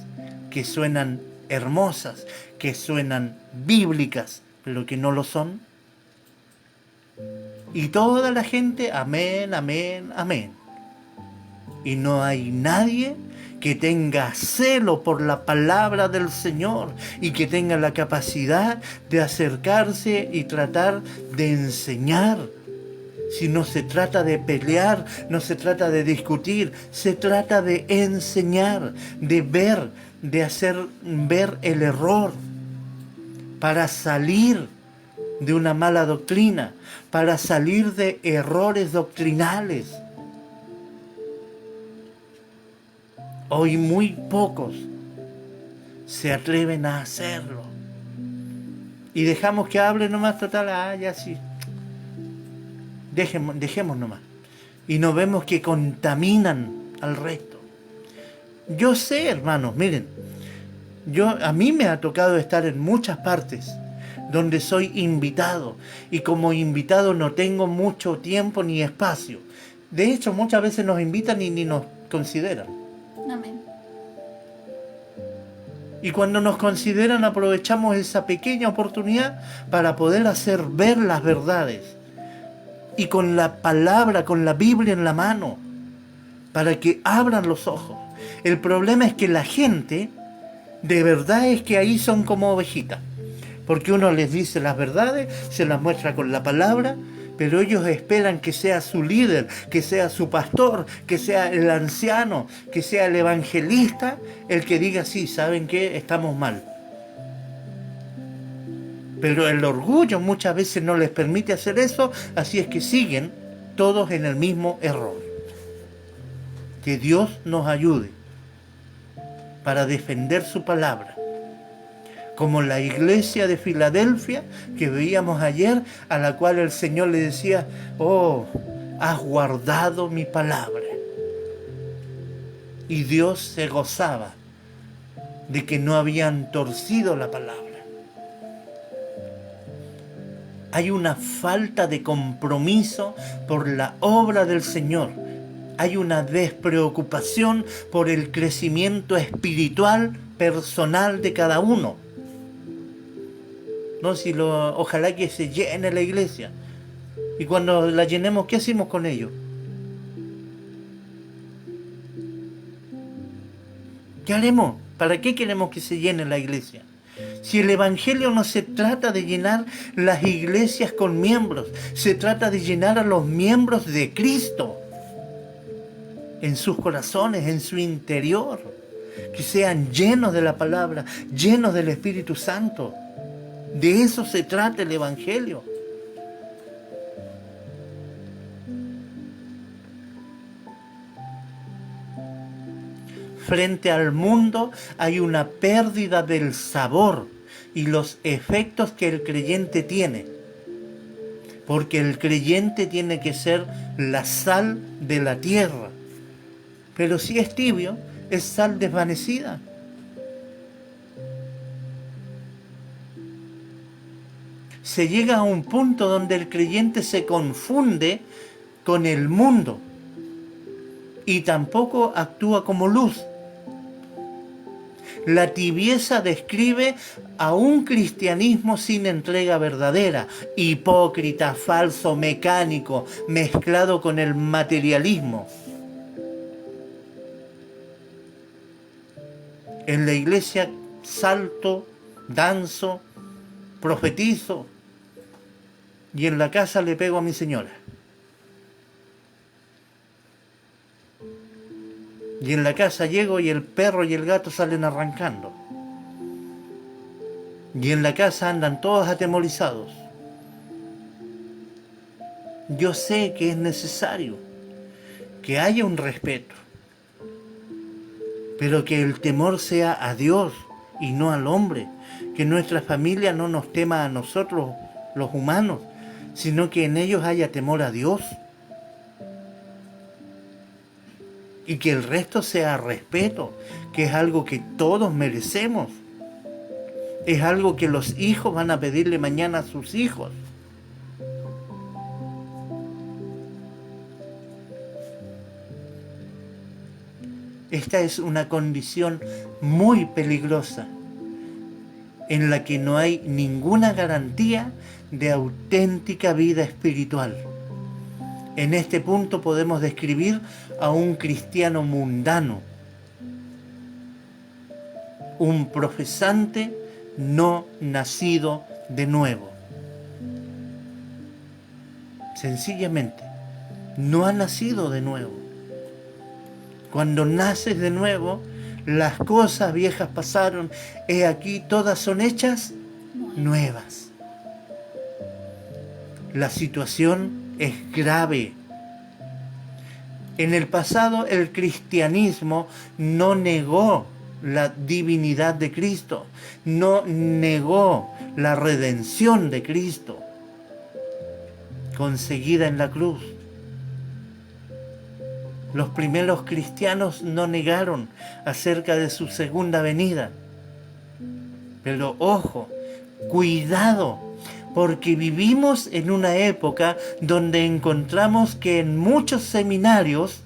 que suenan hermosas, que suenan bíblicas, pero que no lo son? Y toda la gente, amén, amén, amén. Y no hay nadie que tenga celo por la palabra del Señor y que tenga la capacidad de acercarse y tratar de enseñar. Si no se trata de pelear, no se trata de discutir, se trata de enseñar, de ver, de hacer ver el error para salir de una mala doctrina, para salir de errores doctrinales. Hoy muy pocos se atreven a hacerlo. Y dejamos que hable nomás, total, ya sí. Dejemos nomás. Y nos vemos que contaminan al resto. Yo sé, hermanos, miren, a mí me ha tocado estar en muchas partes donde soy invitado. Y como invitado no tengo mucho tiempo ni espacio. De hecho, muchas veces nos invitan y ni nos consideran. Amén. Y cuando nos consideran, aprovechamos esa pequeña oportunidad para poder hacer ver las verdades. Y con la palabra, con la Biblia en la mano, para que abran los ojos. El problema es que la gente, de verdad es que ahí son como ovejitas. Porque uno les dice las verdades, se las muestra con la palabra, pero ellos esperan que sea su líder, que sea su pastor, que sea el anciano, que sea el evangelista, el que diga, sí, ¿saben qué? Estamos mal. Pero el orgullo muchas veces no les permite hacer eso, así es que siguen todos en el mismo error. Que Dios nos ayude para defender su palabra. Como la iglesia de Filadelfia que veíamos ayer, a la cual el Señor le decía, oh, has guardado mi palabra. Y Dios se gozaba de que no habían torcido la palabra. Hay una falta de compromiso por la obra del Señor. Hay una despreocupación por el crecimiento espiritual personal de cada uno. ¿No? Ojalá que se llene la iglesia. Y cuando la llenemos, ¿qué hacemos con ello? ¿Qué haremos? ¿Para qué queremos que se llene la iglesia? Si el Evangelio no se trata de llenar las iglesias con miembros, se trata de llenar a los miembros de Cristo en sus corazones, en su interior, que sean llenos de la palabra, llenos del Espíritu Santo. De eso se trata el Evangelio. Frente al mundo hay una pérdida del sabor y los efectos que el creyente tiene. Porque el creyente tiene que ser la sal de la tierra. Pero si es tibio, es sal desvanecida. Se llega a un punto donde el creyente se confunde con el mundo y tampoco actúa como luz. La tibieza describe a un cristianismo sin entrega verdadera, hipócrita, falso, mecánico, mezclado con el materialismo. En la iglesia salto, danzo, profetizo y en la casa le pego a mi señora. Y en la casa llego y el perro y el gato salen arrancando. Y en la casa andan todos atemorizados. yo sé que es necesario que haya un respeto, pero que el temor sea a Dios y no al hombre, que nuestra familia no nos tema a nosotros, los humanos, sino que en ellos haya temor a Dios. Y que el resto sea respeto, que es algo que todos merecemos. Es algo que los hijos van a pedirle mañana a sus hijos. Esta es una condición muy peligrosa, en la que no hay ninguna garantía de auténtica vida espiritual. En este punto podemos describir a un cristiano mundano, un profesante no nacido de nuevo. Sencillamente, no ha nacido de nuevo. Cuando naces de nuevo, las cosas viejas pasaron, he aquí todas son hechas nuevas. La situación es grave. En el pasado el cristianismo no negó la divinidad de Cristo, no negó la redención de Cristo conseguida en la cruz. Los primeros cristianos no negaron acerca de su segunda venida. Pero ojo, cuidado, porque vivimos en una época donde encontramos que en muchos seminarios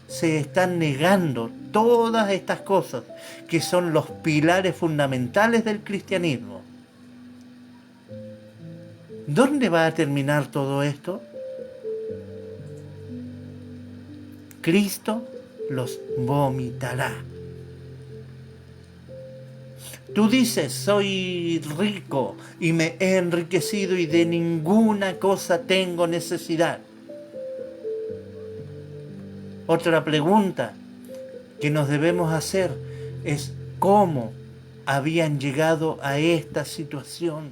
se están negando todas estas cosas que son los pilares fundamentales del cristianismo. ¿Dónde va a terminar todo esto? Cristo los vomitará. Tú dices, soy rico y me he enriquecido y de ninguna cosa tengo necesidad. Otra pregunta que nos debemos hacer es cómo habían llegado a esta situación.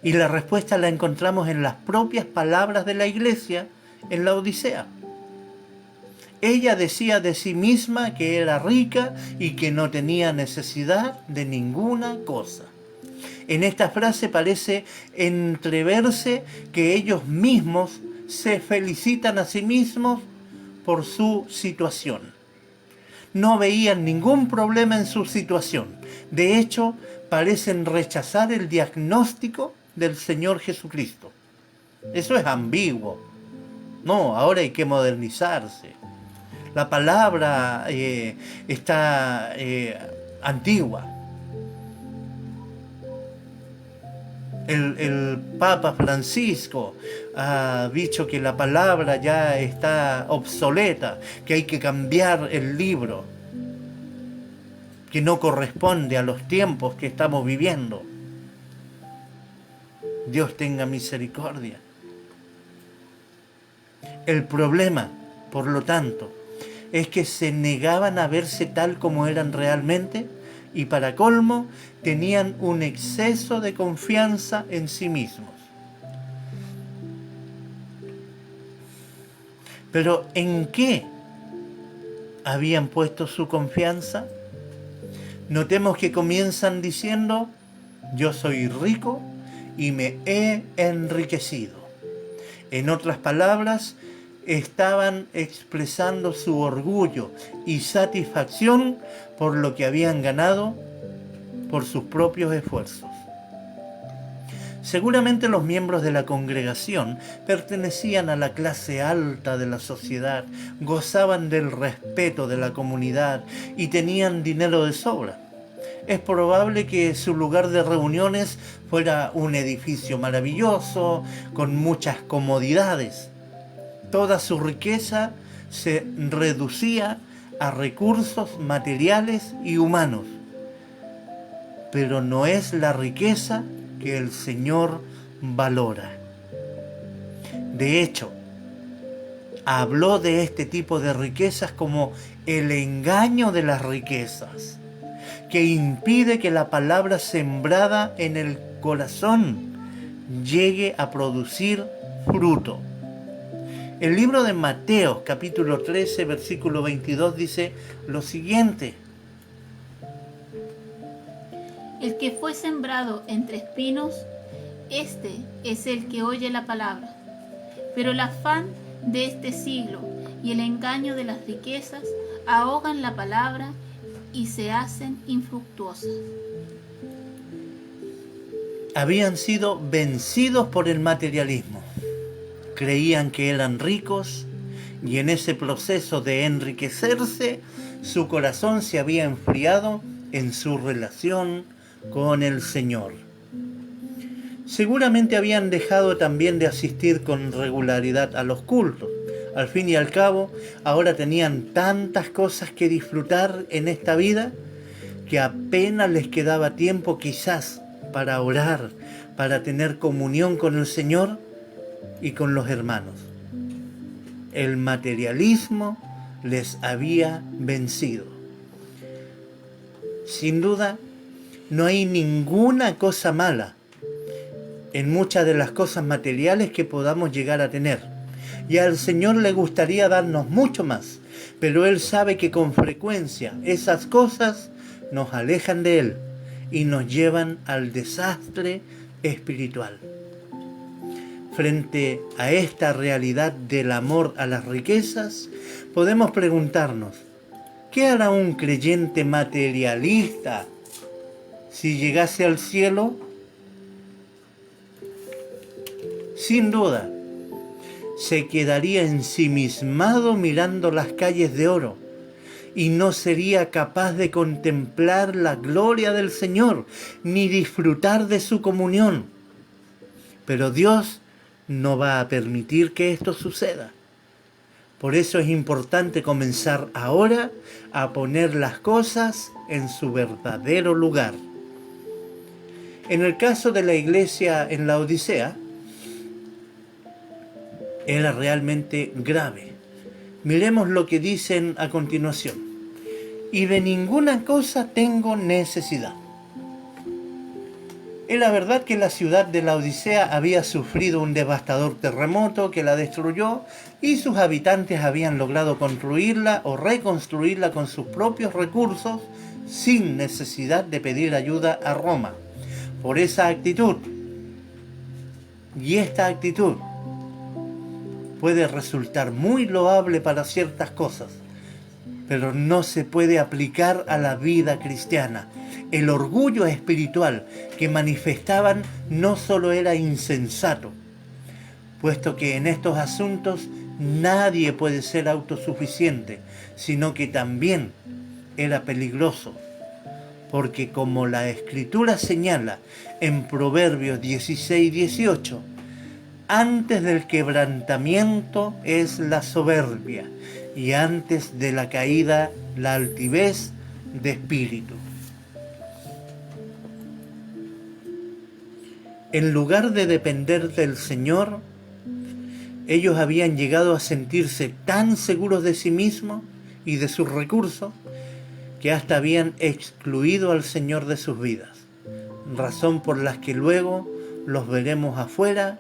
Y la respuesta la encontramos en las propias palabras de la iglesia en la Odisea. Ella decía de sí misma que era rica y que no tenía necesidad de ninguna cosa. En esta frase parece entreverse que ellos mismos se felicitan a sí mismos por su situación. No veían ningún problema en su situación. De hecho, parecen rechazar el diagnóstico del Señor Jesucristo. Eso es ambiguo. No, ahora hay que modernizarse. La palabra está antigua. El Papa Francisco ha dicho que la palabra ya está obsoleta, que hay que cambiar el libro, que no corresponde a los tiempos que estamos viviendo. Dios tenga misericordia. El problema, por lo tanto, es que se negaban a verse tal como eran realmente y para colmo tenían un exceso de confianza en sí mismos. Pero ¿en qué habían puesto su confianza? Notemos que comienzan diciendo, yo soy rico y me he enriquecido. En otras palabras, estaban expresando su orgullo y satisfacción por lo que habían ganado por sus propios esfuerzos. Seguramente los miembros de la congregación pertenecían a la clase alta de la sociedad, gozaban del respeto de la comunidad y tenían dinero de sobra. Es probable que su lugar de reuniones fuera un edificio maravilloso, con muchas comodidades. Toda su riqueza se reducía a recursos materiales y humanos. Pero no es la riqueza que el Señor valora. De hecho, habló de este tipo de riquezas como el engaño de las riquezas, que impide que la palabra sembrada en el corazón llegue a producir fruto. El libro de Mateo, capítulo 13, versículo 22, dice lo siguiente: El que fue sembrado entre espinos, este es el que oye la palabra, pero el afán de este siglo y el engaño de las riquezas ahogan la palabra y se hacen infructuosas. Habían sido vencidos por el materialismo. Creían que eran ricos y en ese proceso de enriquecerse, su corazón se había enfriado en su relación con el Señor. Seguramente habían dejado también de asistir con regularidad a los cultos. Al fin y al cabo, ahora tenían tantas cosas que disfrutar en esta vida que apenas les quedaba tiempo quizás para orar, para tener comunión con el Señor y con los hermanos. El materialismo les había vencido. Sin duda, no hay ninguna cosa mala en muchas de las cosas materiales que podamos llegar a tener. Y al Señor le gustaría darnos mucho más, pero Él sabe que con frecuencia esas cosas nos alejan de Él y nos llevan al desastre espiritual. Frente a esta realidad del amor a las riquezas, podemos preguntarnos, ¿qué hará un creyente materialista si llegase al cielo? Sin duda, se quedaría ensimismado mirando las calles de oro y no sería capaz de contemplar la gloria del Señor ni disfrutar de su comunión. Pero Dios no va a permitir que esto suceda. Por eso es importante comenzar ahora a poner las cosas en su verdadero lugar. En el caso de la iglesia en la Odisea, era realmente grave. Miremos lo que dicen a continuación. Y de ninguna cosa tengo necesidad. Es la verdad que la ciudad de la Odisea había sufrido un devastador terremoto que la destruyó y sus habitantes habían logrado construirla o reconstruirla con sus propios recursos sin necesidad de pedir ayuda a Roma. Por esa actitud, y esta actitud puede resultar muy loable para ciertas cosas, pero no se puede aplicar a la vida cristiana. El orgullo espiritual que manifestaban no solo era insensato, puesto que en estos asuntos nadie puede ser autosuficiente, sino que también era peligroso, porque como la Escritura señala en Proverbios 16:18, antes del quebrantamiento es la soberbia, y antes de la caída la altivez de espíritu. En lugar de depender del Señor, ellos habían llegado a sentirse tan seguros de sí mismos y de sus recursos que hasta habían excluido al Señor de sus vidas, razón por la que luego los veremos afuera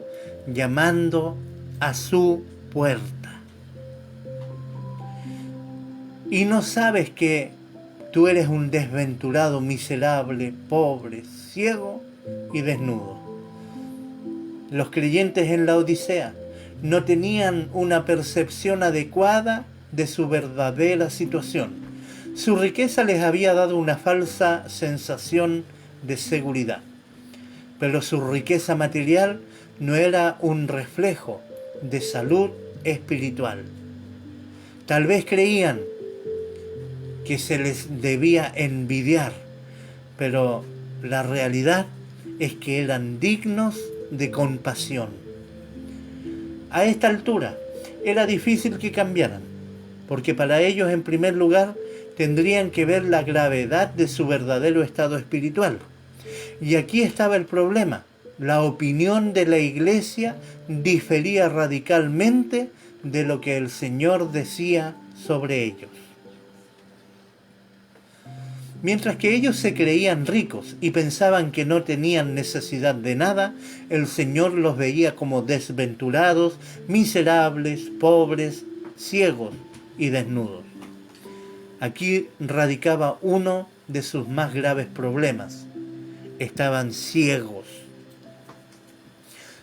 llamando a su puerta. Y no sabes que tú eres un desventurado, miserable, pobre, ciego y desnudo. Los creyentes en la Odisea no tenían una percepción adecuada de su verdadera situación. Su riqueza les había dado una falsa sensación de seguridad, pero su riqueza material no era un reflejo de salud espiritual. Tal vez creían que se les debía envidiar, pero la realidad es que eran dignos de compasión. A esta altura era difícil que cambiaran, porque para ellos en primer lugar tendrían que ver la gravedad de su verdadero estado espiritual. Y aquí estaba el problema. La opinión de la iglesia difería radicalmente de lo que el Señor decía sobre ellos. Mientras que ellos se creían ricos y pensaban que no tenían necesidad de nada, el Señor los veía como desventurados, miserables, pobres, ciegos y desnudos. Aquí radicaba uno de sus más graves problemas. Estaban ciegos.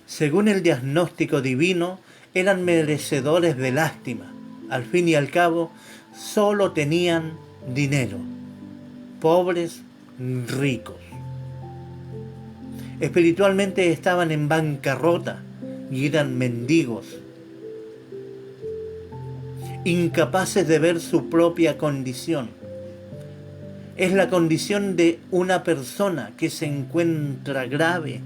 Según el diagnóstico divino, eran merecedores de lástima. Al fin y al cabo, solo tenían dinero. Pobres, ricos. Espiritualmente estaban en bancarrota y eran mendigos, incapaces de ver su propia condición. Es la condición de una persona que se encuentra grave,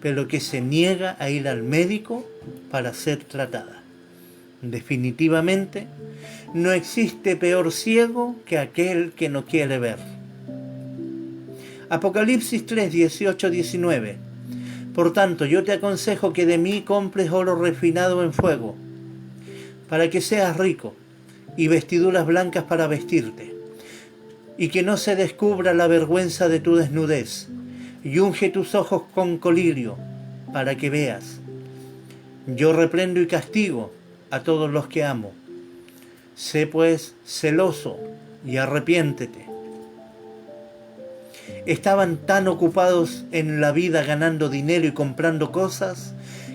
pero que se niega a ir al médico para ser tratada. Definitivamente, no existe peor ciego que aquel que no quiere ver. Apocalipsis 3, 18, 19. Por tanto, yo te aconsejo que de mí compres oro refinado en fuego, para que seas rico, y vestiduras blancas para vestirte, y que no se descubra la vergüenza de tu desnudez, y unge tus ojos con colirio, para que veas. Yo reprendo y castigo a todos los que amo. Sé pues celoso y arrepiéntete. Estaban tan ocupados en la vida ganando dinero y comprando cosas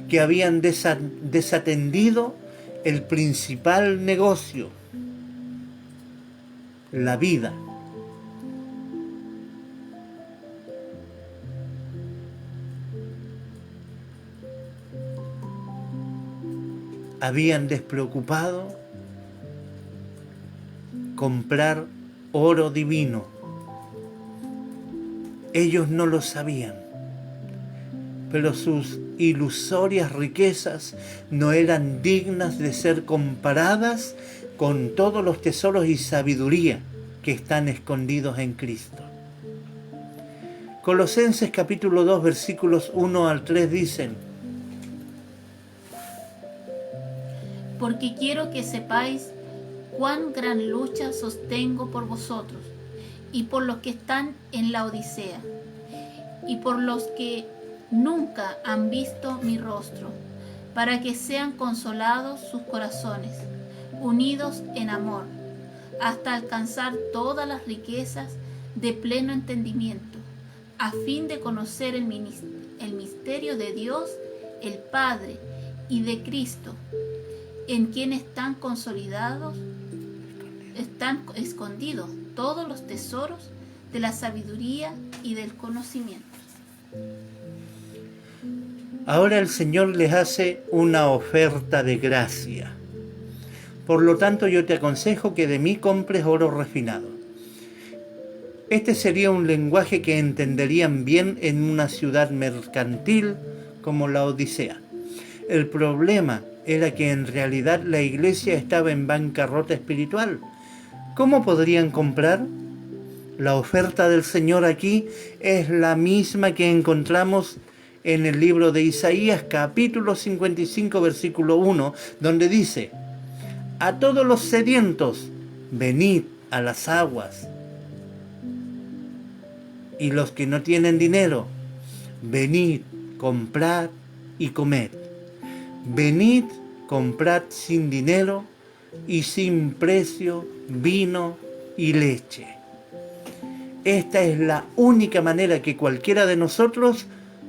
que habían desatendido el principal negocio, la vida. Habían despreocupado comprar oro divino. Ellos no lo sabían, pero sus ilusorias riquezas no eran dignas de ser comparadas con todos los tesoros y sabiduría que están escondidos en Cristo. Colosenses capítulo 2 versículos 1 al 3 dicen: porque quiero que sepáis cuán gran lucha sostengo por vosotros y por los que están en la Odisea y por los que nunca han visto mi rostro, para que sean consolados sus corazones, unidos en amor, hasta alcanzar todas las riquezas de pleno entendimiento, a fin de conocer el misterio de Dios, el Padre, y de Cristo, en quien están escondidos todos los tesoros de la sabiduría y del conocimiento. Ahora el Señor les hace una oferta de gracia. Por lo tanto, yo te aconsejo que de mí compres oro refinado. Este sería un lenguaje que entenderían bien en una ciudad mercantil como la Odisea. El problema era que en realidad la iglesia estaba en bancarrota espiritual. ¿Cómo podrían comprar? La oferta del Señor aquí es la misma que encontramos en el libro de Isaías, capítulo 55, versículo 1, donde dice: a todos los sedientos, venid a las aguas. Y los que no tienen dinero, venid, comprad y comed. Venid, comprad sin dinero y sin precio vino y leche. Esta es la única manera que cualquiera de nosotros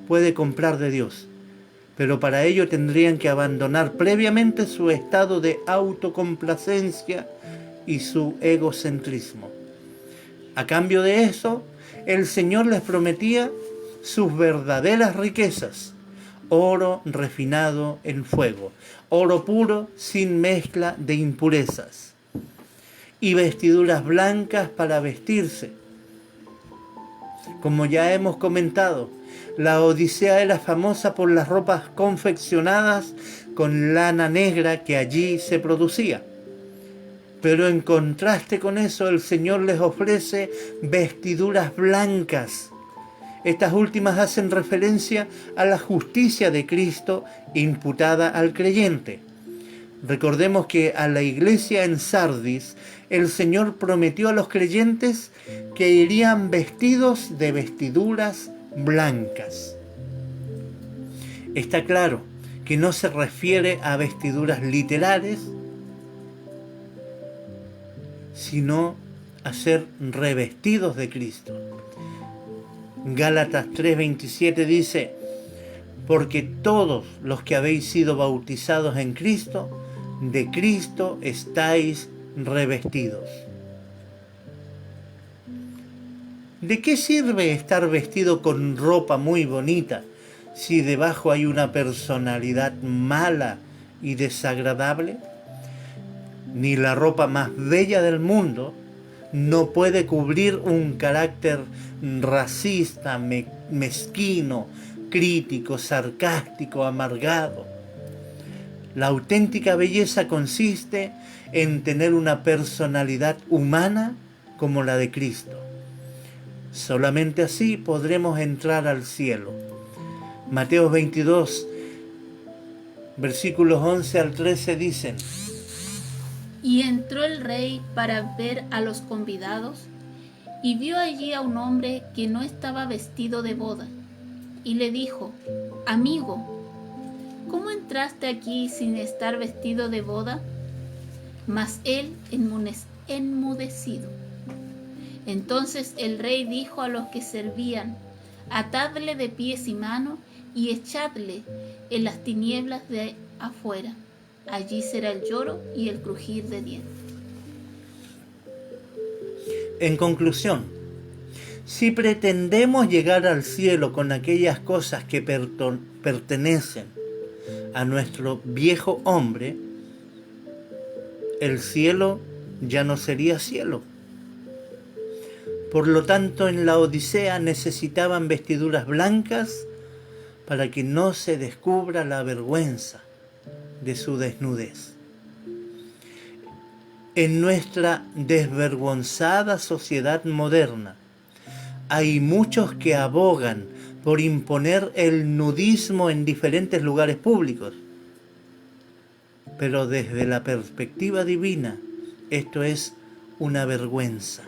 puede comprar de Dios. Pero para ello tendrían que abandonar previamente su estado de autocomplacencia y su egocentrismo. A cambio de eso, el Señor les prometía sus verdaderas riquezas: oro refinado en fuego, oro puro sin mezcla de impurezas, y vestiduras blancas para vestirse. Como ya hemos comentado, la Odisea era famosa por las ropas confeccionadas con lana negra que allí se producía. Pero en contraste con eso, el Señor les ofrece vestiduras blancas. Estas últimas hacen referencia a la justicia de Cristo imputada al creyente. Recordemos que a la iglesia en Sardis, el Señor prometió a los creyentes que irían vestidos de vestiduras blancas. Está claro que no se refiere a vestiduras literales, sino a ser revestidos de Cristo. Gálatas 3:27 dice: porque todos los que habéis sido bautizados en Cristo, de Cristo estáis revestidos. ¿De qué sirve estar vestido con ropa muy bonita si debajo hay una personalidad mala y desagradable? Ni la ropa más bella del mundo no puede cubrir un carácter racista, mezquino, crítico, sarcástico, amargado. La auténtica belleza consiste en tener una personalidad humana como la de Cristo. Solamente así podremos entrar al cielo. Mateo 22, versículos 11 al 13 dicen: Y entró el rey para ver a los convidados, y vio allí a un hombre que no estaba vestido de boda, y le dijo: Amigo, ¿cómo entraste aquí sin estar vestido de boda? Mas él enmudecido. Entonces el rey dijo a los que servían: Atadle de pies y manos y echadle en las tinieblas de afuera. Allí será el lloro y el crujir de dientes. En conclusión, si pretendemos llegar al cielo con aquellas cosas que pertenecen a nuestro viejo hombre, el cielo ya no sería cielo. Por lo tanto, en la Odisea necesitaban vestiduras blancas para que no se descubra la vergüenza de su desnudez. En nuestra desvergonzada sociedad moderna, hay muchos que abogan por imponer el nudismo en diferentes lugares públicos. Pero desde la perspectiva divina, esto es una vergüenza.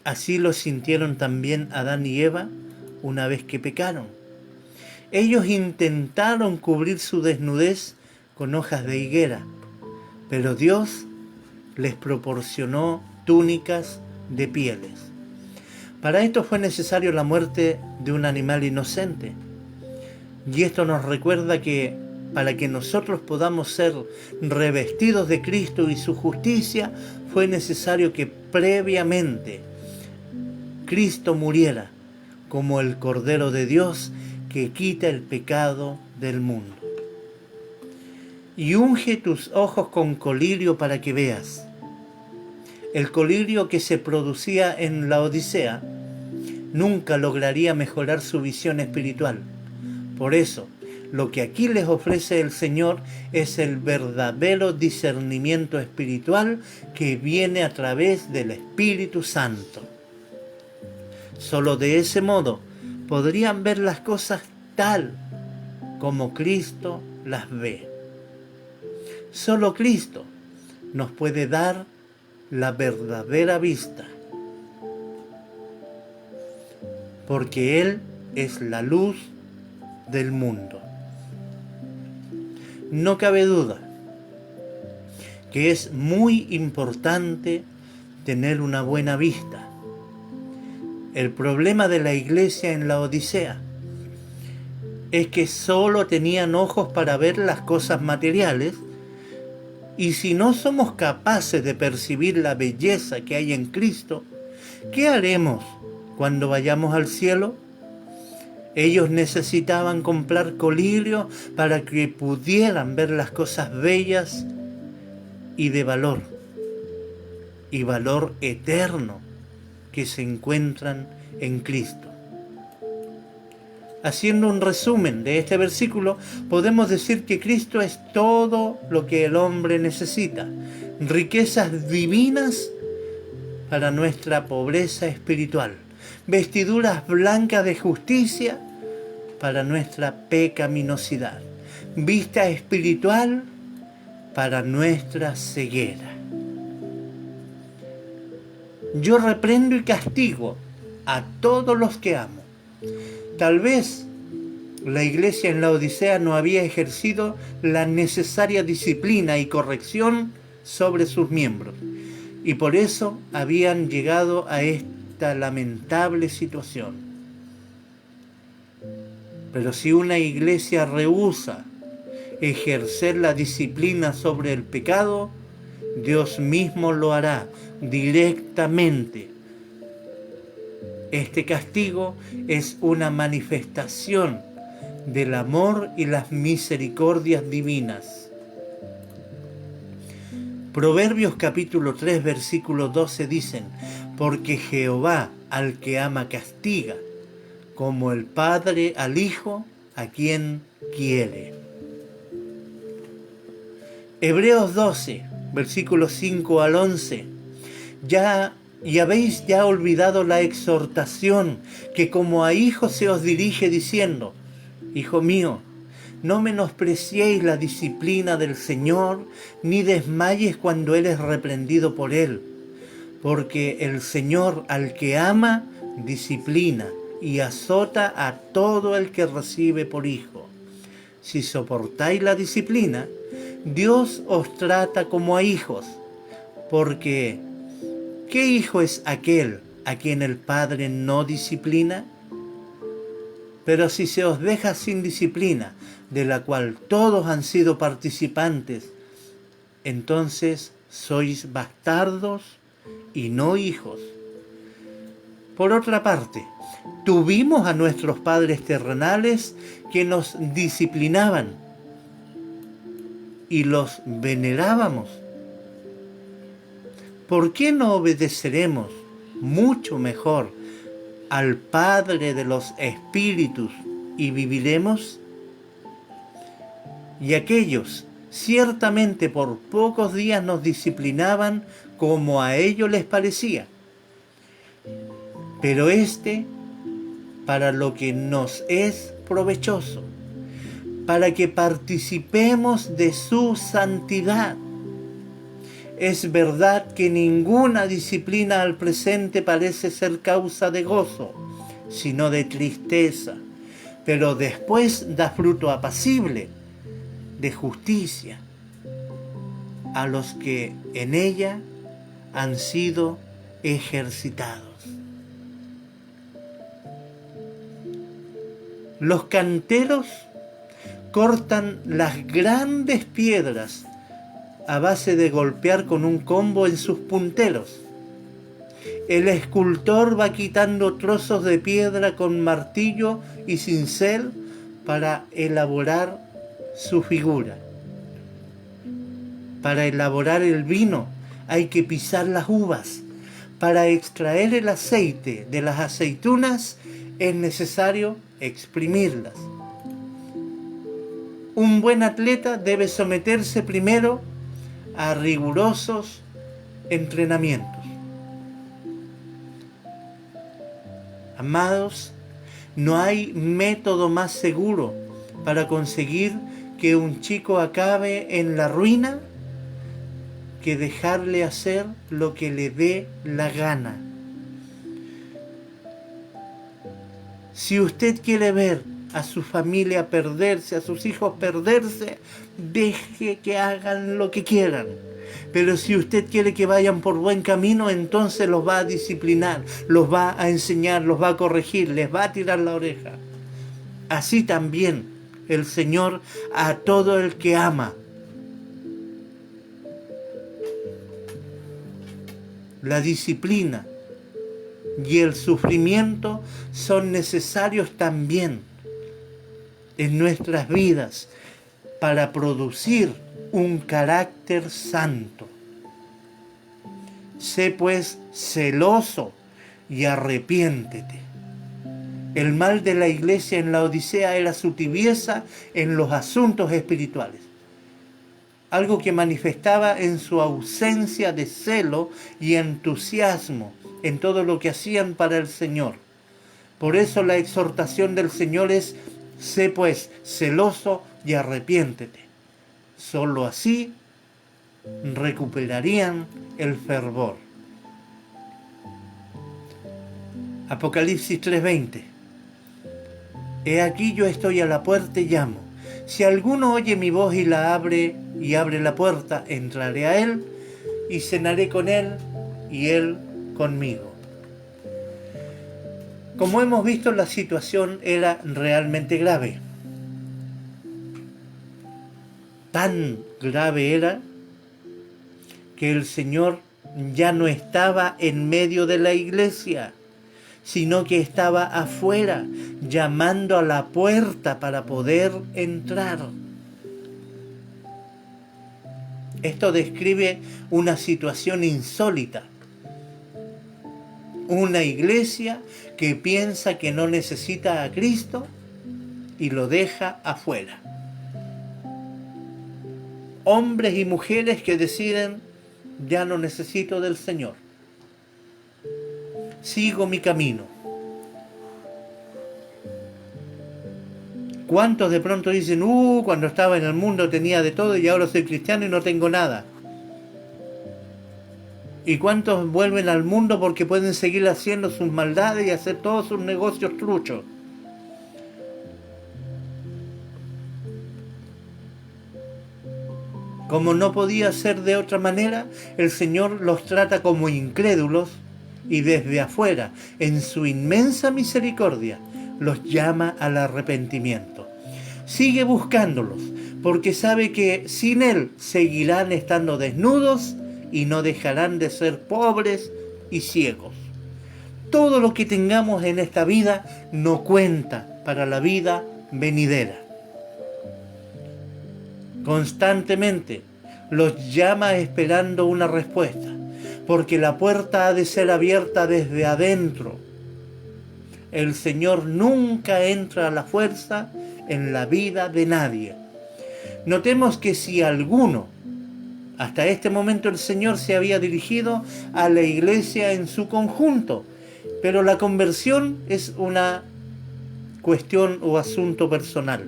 Así lo sintieron también Adán y Eva una vez que pecaron. Ellos intentaron cubrir su desnudez con hojas de higuera, pero Dios les proporcionó túnicas de pieles. Para esto fue necesario la muerte de un animal inocente. Y esto nos recuerda que para que nosotros podamos ser revestidos de Cristo y su justicia, fue necesario que previamente Cristo muriera como el Cordero de Dios que quita el pecado del mundo. Y unge tus ojos con colirio para que veas. El colirio que se producía en la Odisea nunca lograría mejorar su visión espiritual. Por eso, lo que aquí les ofrece el Señor es el verdadero discernimiento espiritual que viene a través del Espíritu Santo. Solo de ese modo podrían ver las cosas tal como Cristo las ve. Solo Cristo nos puede dar la verdadera vista, porque Él es la luz del mundo. No cabe duda que es muy importante tener una buena vista. El problema de la iglesia en la Odisea es que solo tenían ojos para ver las cosas materiales, y si no somos capaces de percibir la belleza que hay en Cristo, ¿qué haremos cuando vayamos al cielo? Ellos necesitaban comprar colirio para que pudieran ver las cosas bellas y de valor, y valor eterno que se encuentran en Cristo. Haciendo un resumen de este versículo, podemos decir que Cristo es todo lo que el hombre necesita, riquezas divinas para nuestra pobreza espiritual, vestiduras blancas de justicia para nuestra pecaminosidad, vista espiritual para nuestra ceguera. Yo reprendo y castigo a todos los que amo. Tal vez la iglesia en Laodicea no había ejercido la necesaria disciplina y corrección sobre sus miembros, y por eso habían llegado a esta lamentable situación. Pero si una iglesia rehúsa ejercer la disciplina sobre el pecado, Dios mismo lo hará directamente. Este castigo es una manifestación del amor y las misericordias divinas. Proverbios capítulo 3, versículo 12 dicen: porque Jehová al que ama castiga, como el padre al hijo a quien quiere. Hebreos 12, versículos 5 al 11. Y habéis ya olvidado la exhortación que como a hijos se os dirige diciendo: Hijo mío, no menospreciéis la disciplina del Señor, ni desmayes cuando Él es reprendido por Él. Porque el Señor al que ama, disciplina y azota a todo el que recibe por hijo. Si soportáis la disciplina, Dios os trata como a hijos. Porque, ¿qué hijo es aquel a quien el Padre no disciplina? Pero si se os deja sin disciplina, de la cual todos han sido participantes, entonces sois bastardos y no hijos. Por otra parte, tuvimos a nuestros padres terrenales que nos disciplinaban y los venerábamos. ¿Por qué no obedeceremos mucho mejor al Padre de los Espíritus y viviremos? Y aquellos ciertamente por pocos días nos disciplinaban como a ellos les parecía, pero para lo que nos es provechoso, para que participemos de su santidad. Es verdad que ninguna disciplina al presente parece ser causa de gozo, sino de tristeza, pero después da fruto apacible de justicia a los que en ella han sido ejercitados. Los canteros cortan las grandes piedras a base de golpear con un combo en sus punteros. El escultor va quitando trozos de piedra con martillo y cincel para elaborar su figura. Para elaborar el vino hay que pisar las uvas. Para extraer el aceite de las aceitunas es necesario exprimirlas. Un buen atleta debe someterse primero a rigurosos entrenamientos. Amados, no hay método más seguro para conseguir que un chico acabe en la ruina que dejarle hacer lo que le dé la gana. Si usted quiere ver a su familia perderse, a sus hijos perderse, deje que hagan lo que quieran. Pero si usted quiere que vayan por buen camino, entonces los va a disciplinar, los va a enseñar, los va a corregir, les va a tirar la oreja. Así también el Señor a todo el que ama. La disciplina y el sufrimiento son necesarios también en nuestras vidas para producir un carácter santo. Sé pues celoso y arrepiéntete. El mal de la iglesia en Laodicea era su tibieza en los asuntos espirituales, algo que manifestaba en su ausencia de celo y entusiasmo en todo lo que hacían para el Señor. Por eso la exhortación del Señor es: sé pues celoso y arrepiéntete. Solo así recuperarían el fervor. Apocalipsis 3:20. He aquí yo estoy a la puerta y llamo. Si alguno oye mi voz y la abre la puerta, entraré a él y cenaré con él y él conmigo. Como hemos visto, la situación era realmente grave. Tan grave era que el Señor ya no estaba en medio de la iglesia, sino que estaba afuera, llamando a la puerta para poder entrar. Esto describe una situación insólita. Una iglesia que piensa que no necesita a Cristo y lo deja afuera. Hombres y mujeres que deciden, ya no necesito del Señor. Sigo mi camino. ¿Cuántos de pronto dicen, cuando estaba en el mundo tenía de todo y ahora soy cristiano y no tengo nada? ¿Y cuántos vuelven al mundo porque pueden seguir haciendo sus maldades y hacer todos sus negocios truchos? Como no podía ser de otra manera, el Señor los trata como incrédulos y desde afuera, en su inmensa misericordia, los llama al arrepentimiento. Sigue buscándolos, porque sabe que sin Él seguirán estando desnudos y no dejarán de ser pobres y ciegos. Todo lo que tengamos en esta vida no cuenta para la vida venidera. Constantemente los llama esperando una respuesta, porque la puerta ha de ser abierta desde adentro. El Señor nunca entra a la fuerza en la vida de nadie. Notemos que si alguno, hasta este momento el Señor se había dirigido a la iglesia en su conjunto, pero la conversión es una cuestión o asunto personal.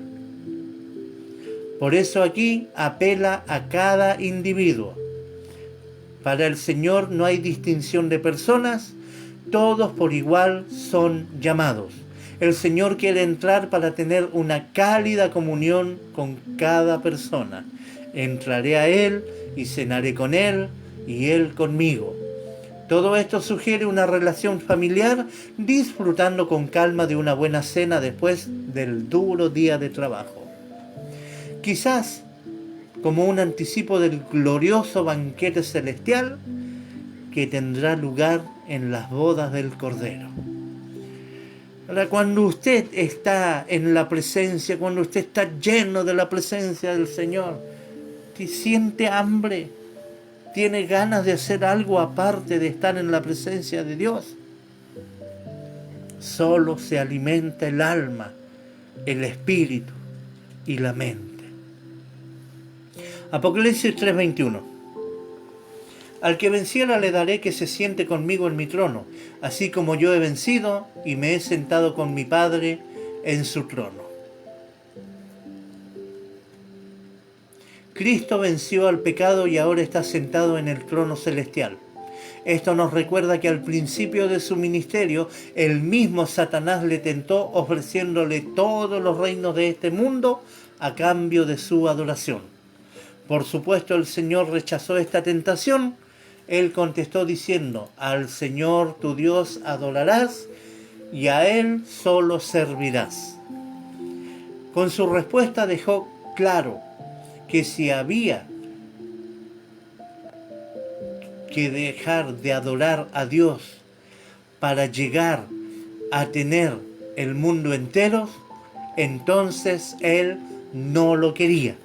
Por eso aquí apela a cada individuo. Para el Señor no hay distinción de personas, todos por igual son llamados. El Señor quiere entrar para tener una cálida comunión con cada persona. Entraré a Él y cenaré con Él y Él conmigo. Todo esto sugiere una relación familiar, disfrutando con calma de una buena cena después del duro día de trabajo. Quizás como un anticipo del glorioso banquete celestial que tendrá lugar en las bodas del Cordero. Ahora, cuando usted está en la presencia, cuando usted está lleno de la presencia del Señor, ¿te siente hambre? ¿Tiene ganas de hacer algo aparte de estar en la presencia de Dios? Solo se alimenta el alma, el espíritu y la mente. Apocalipsis 3:21. Al que venciera le daré que se siente conmigo en mi trono, así como yo he vencido y me he sentado con mi Padre en su trono. Cristo venció al pecado y ahora está sentado en el trono celestial. Esto nos recuerda que al principio de su ministerio, el mismo Satanás le tentó ofreciéndole todos los reinos de este mundo a cambio de su adoración. Por supuesto, el Señor rechazó esta tentación. Él contestó diciendo, al Señor tu Dios adorarás y a Él solo servirás. Con su respuesta dejó claro que si había que dejar de adorar a Dios para llegar a tener el mundo entero, entonces Él no lo quería.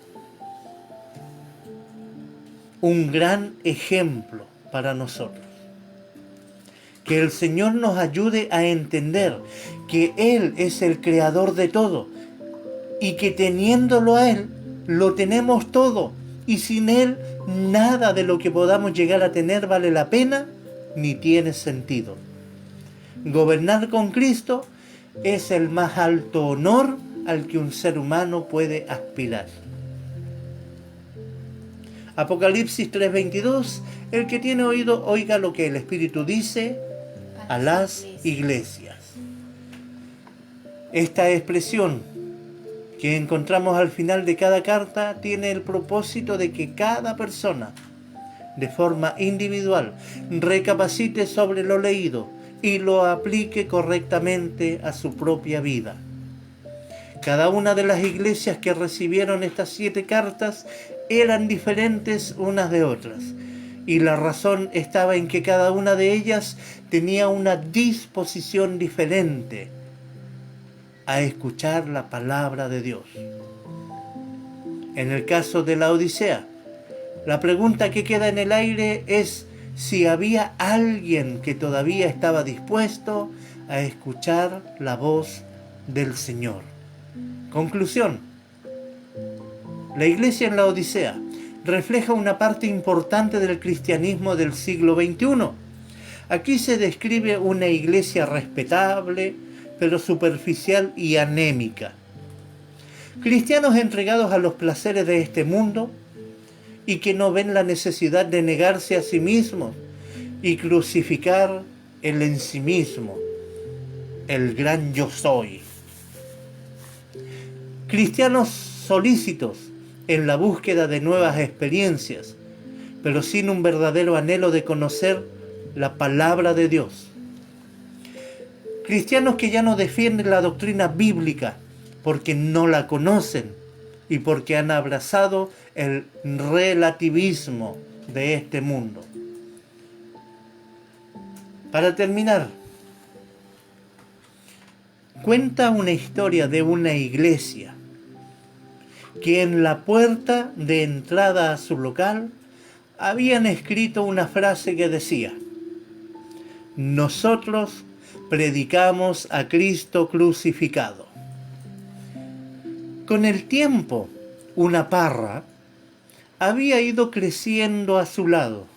Un gran ejemplo para nosotros. Que el Señor nos ayude a entender que Él es el creador de todo y que teniéndolo a Él, lo tenemos todo, y sin Él nada de lo que podamos llegar a tener vale la pena ni tiene sentido. Gobernar con Cristo es el más alto honor al que un ser humano puede aspirar. Apocalipsis 3:22, el que tiene oído, oiga lo que el Espíritu dice a las iglesias. Esta expresión que encontramos al final de cada carta tiene el propósito de que cada persona, de forma individual, recapacite sobre lo leído y lo aplique correctamente a su propia vida. Cada una de las iglesias que recibieron estas 7 cartas eran diferentes unas de otras, y la razón estaba en que cada una de ellas tenía una disposición diferente a escuchar la palabra de Dios. En el caso de la Odisea, la pregunta que queda en el aire es si había alguien que todavía estaba dispuesto a escuchar la voz del Señor. Conclusión: la iglesia en la Odisea refleja una parte importante del cristianismo del siglo XXI. Aquí se describe una iglesia respetable, pero superficial y anémica. Cristianos entregados a los placeres de este mundo y que no ven la necesidad de negarse a sí mismos y crucificar el ensimismo, el gran yo soy. Cristianos solícitos en la búsqueda de nuevas experiencias, pero sin un verdadero anhelo de conocer la palabra de Dios. Cristianos que ya no defienden la doctrina bíblica porque no la conocen y porque han abrazado el relativismo de este mundo. Para terminar, cuenta una historia de una iglesia que en la puerta de entrada a su local habían escrito una frase que decía: nosotros predicamos a Cristo crucificado. Con el tiempo, una parra había ido creciendo a su lado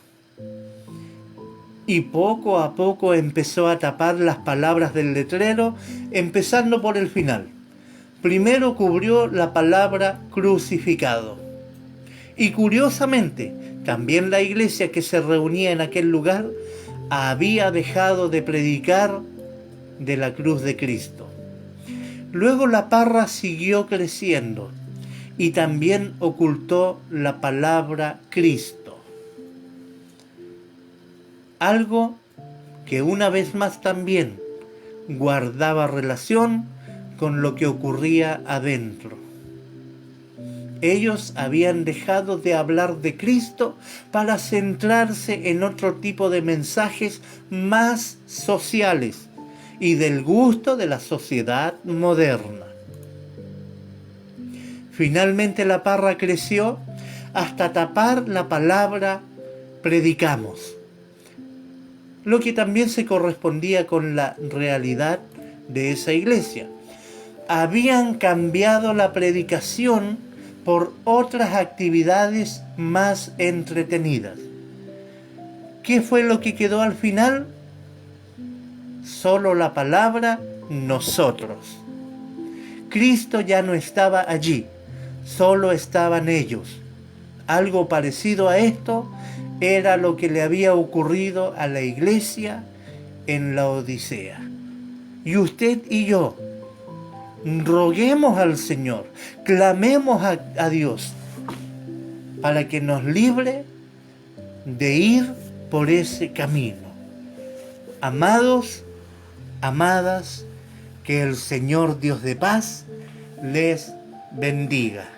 y poco a poco empezó a tapar las palabras del letrero, empezando por el final. Primero cubrió la palabra crucificado. Y curiosamente, también la iglesia que se reunía en aquel lugar había dejado de predicar de la cruz de Cristo. Luego la parra siguió creciendo y también ocultó la palabra Cristo. Algo que una vez más también guardaba relación con lo que ocurría adentro. Ellos habían dejado de hablar de Cristo para centrarse en otro tipo de mensajes más sociales y del gusto de la sociedad moderna. Finalmente la parra creció hasta tapar la palabra predicamos, lo que también se correspondía con la realidad de esa iglesia. Habían cambiado la predicación por otras actividades más entretenidas. ¿Qué fue lo que quedó al final? Solo la palabra nosotros. Cristo ya no estaba allí, solo estaban ellos. Algo parecido a esto era lo que le había ocurrido a la iglesia en la Odisea. Y usted y yo, roguemos al Señor, clamemos a Dios para que nos libre de ir por ese camino. Amados, amadas, que el Señor Dios de paz les bendiga.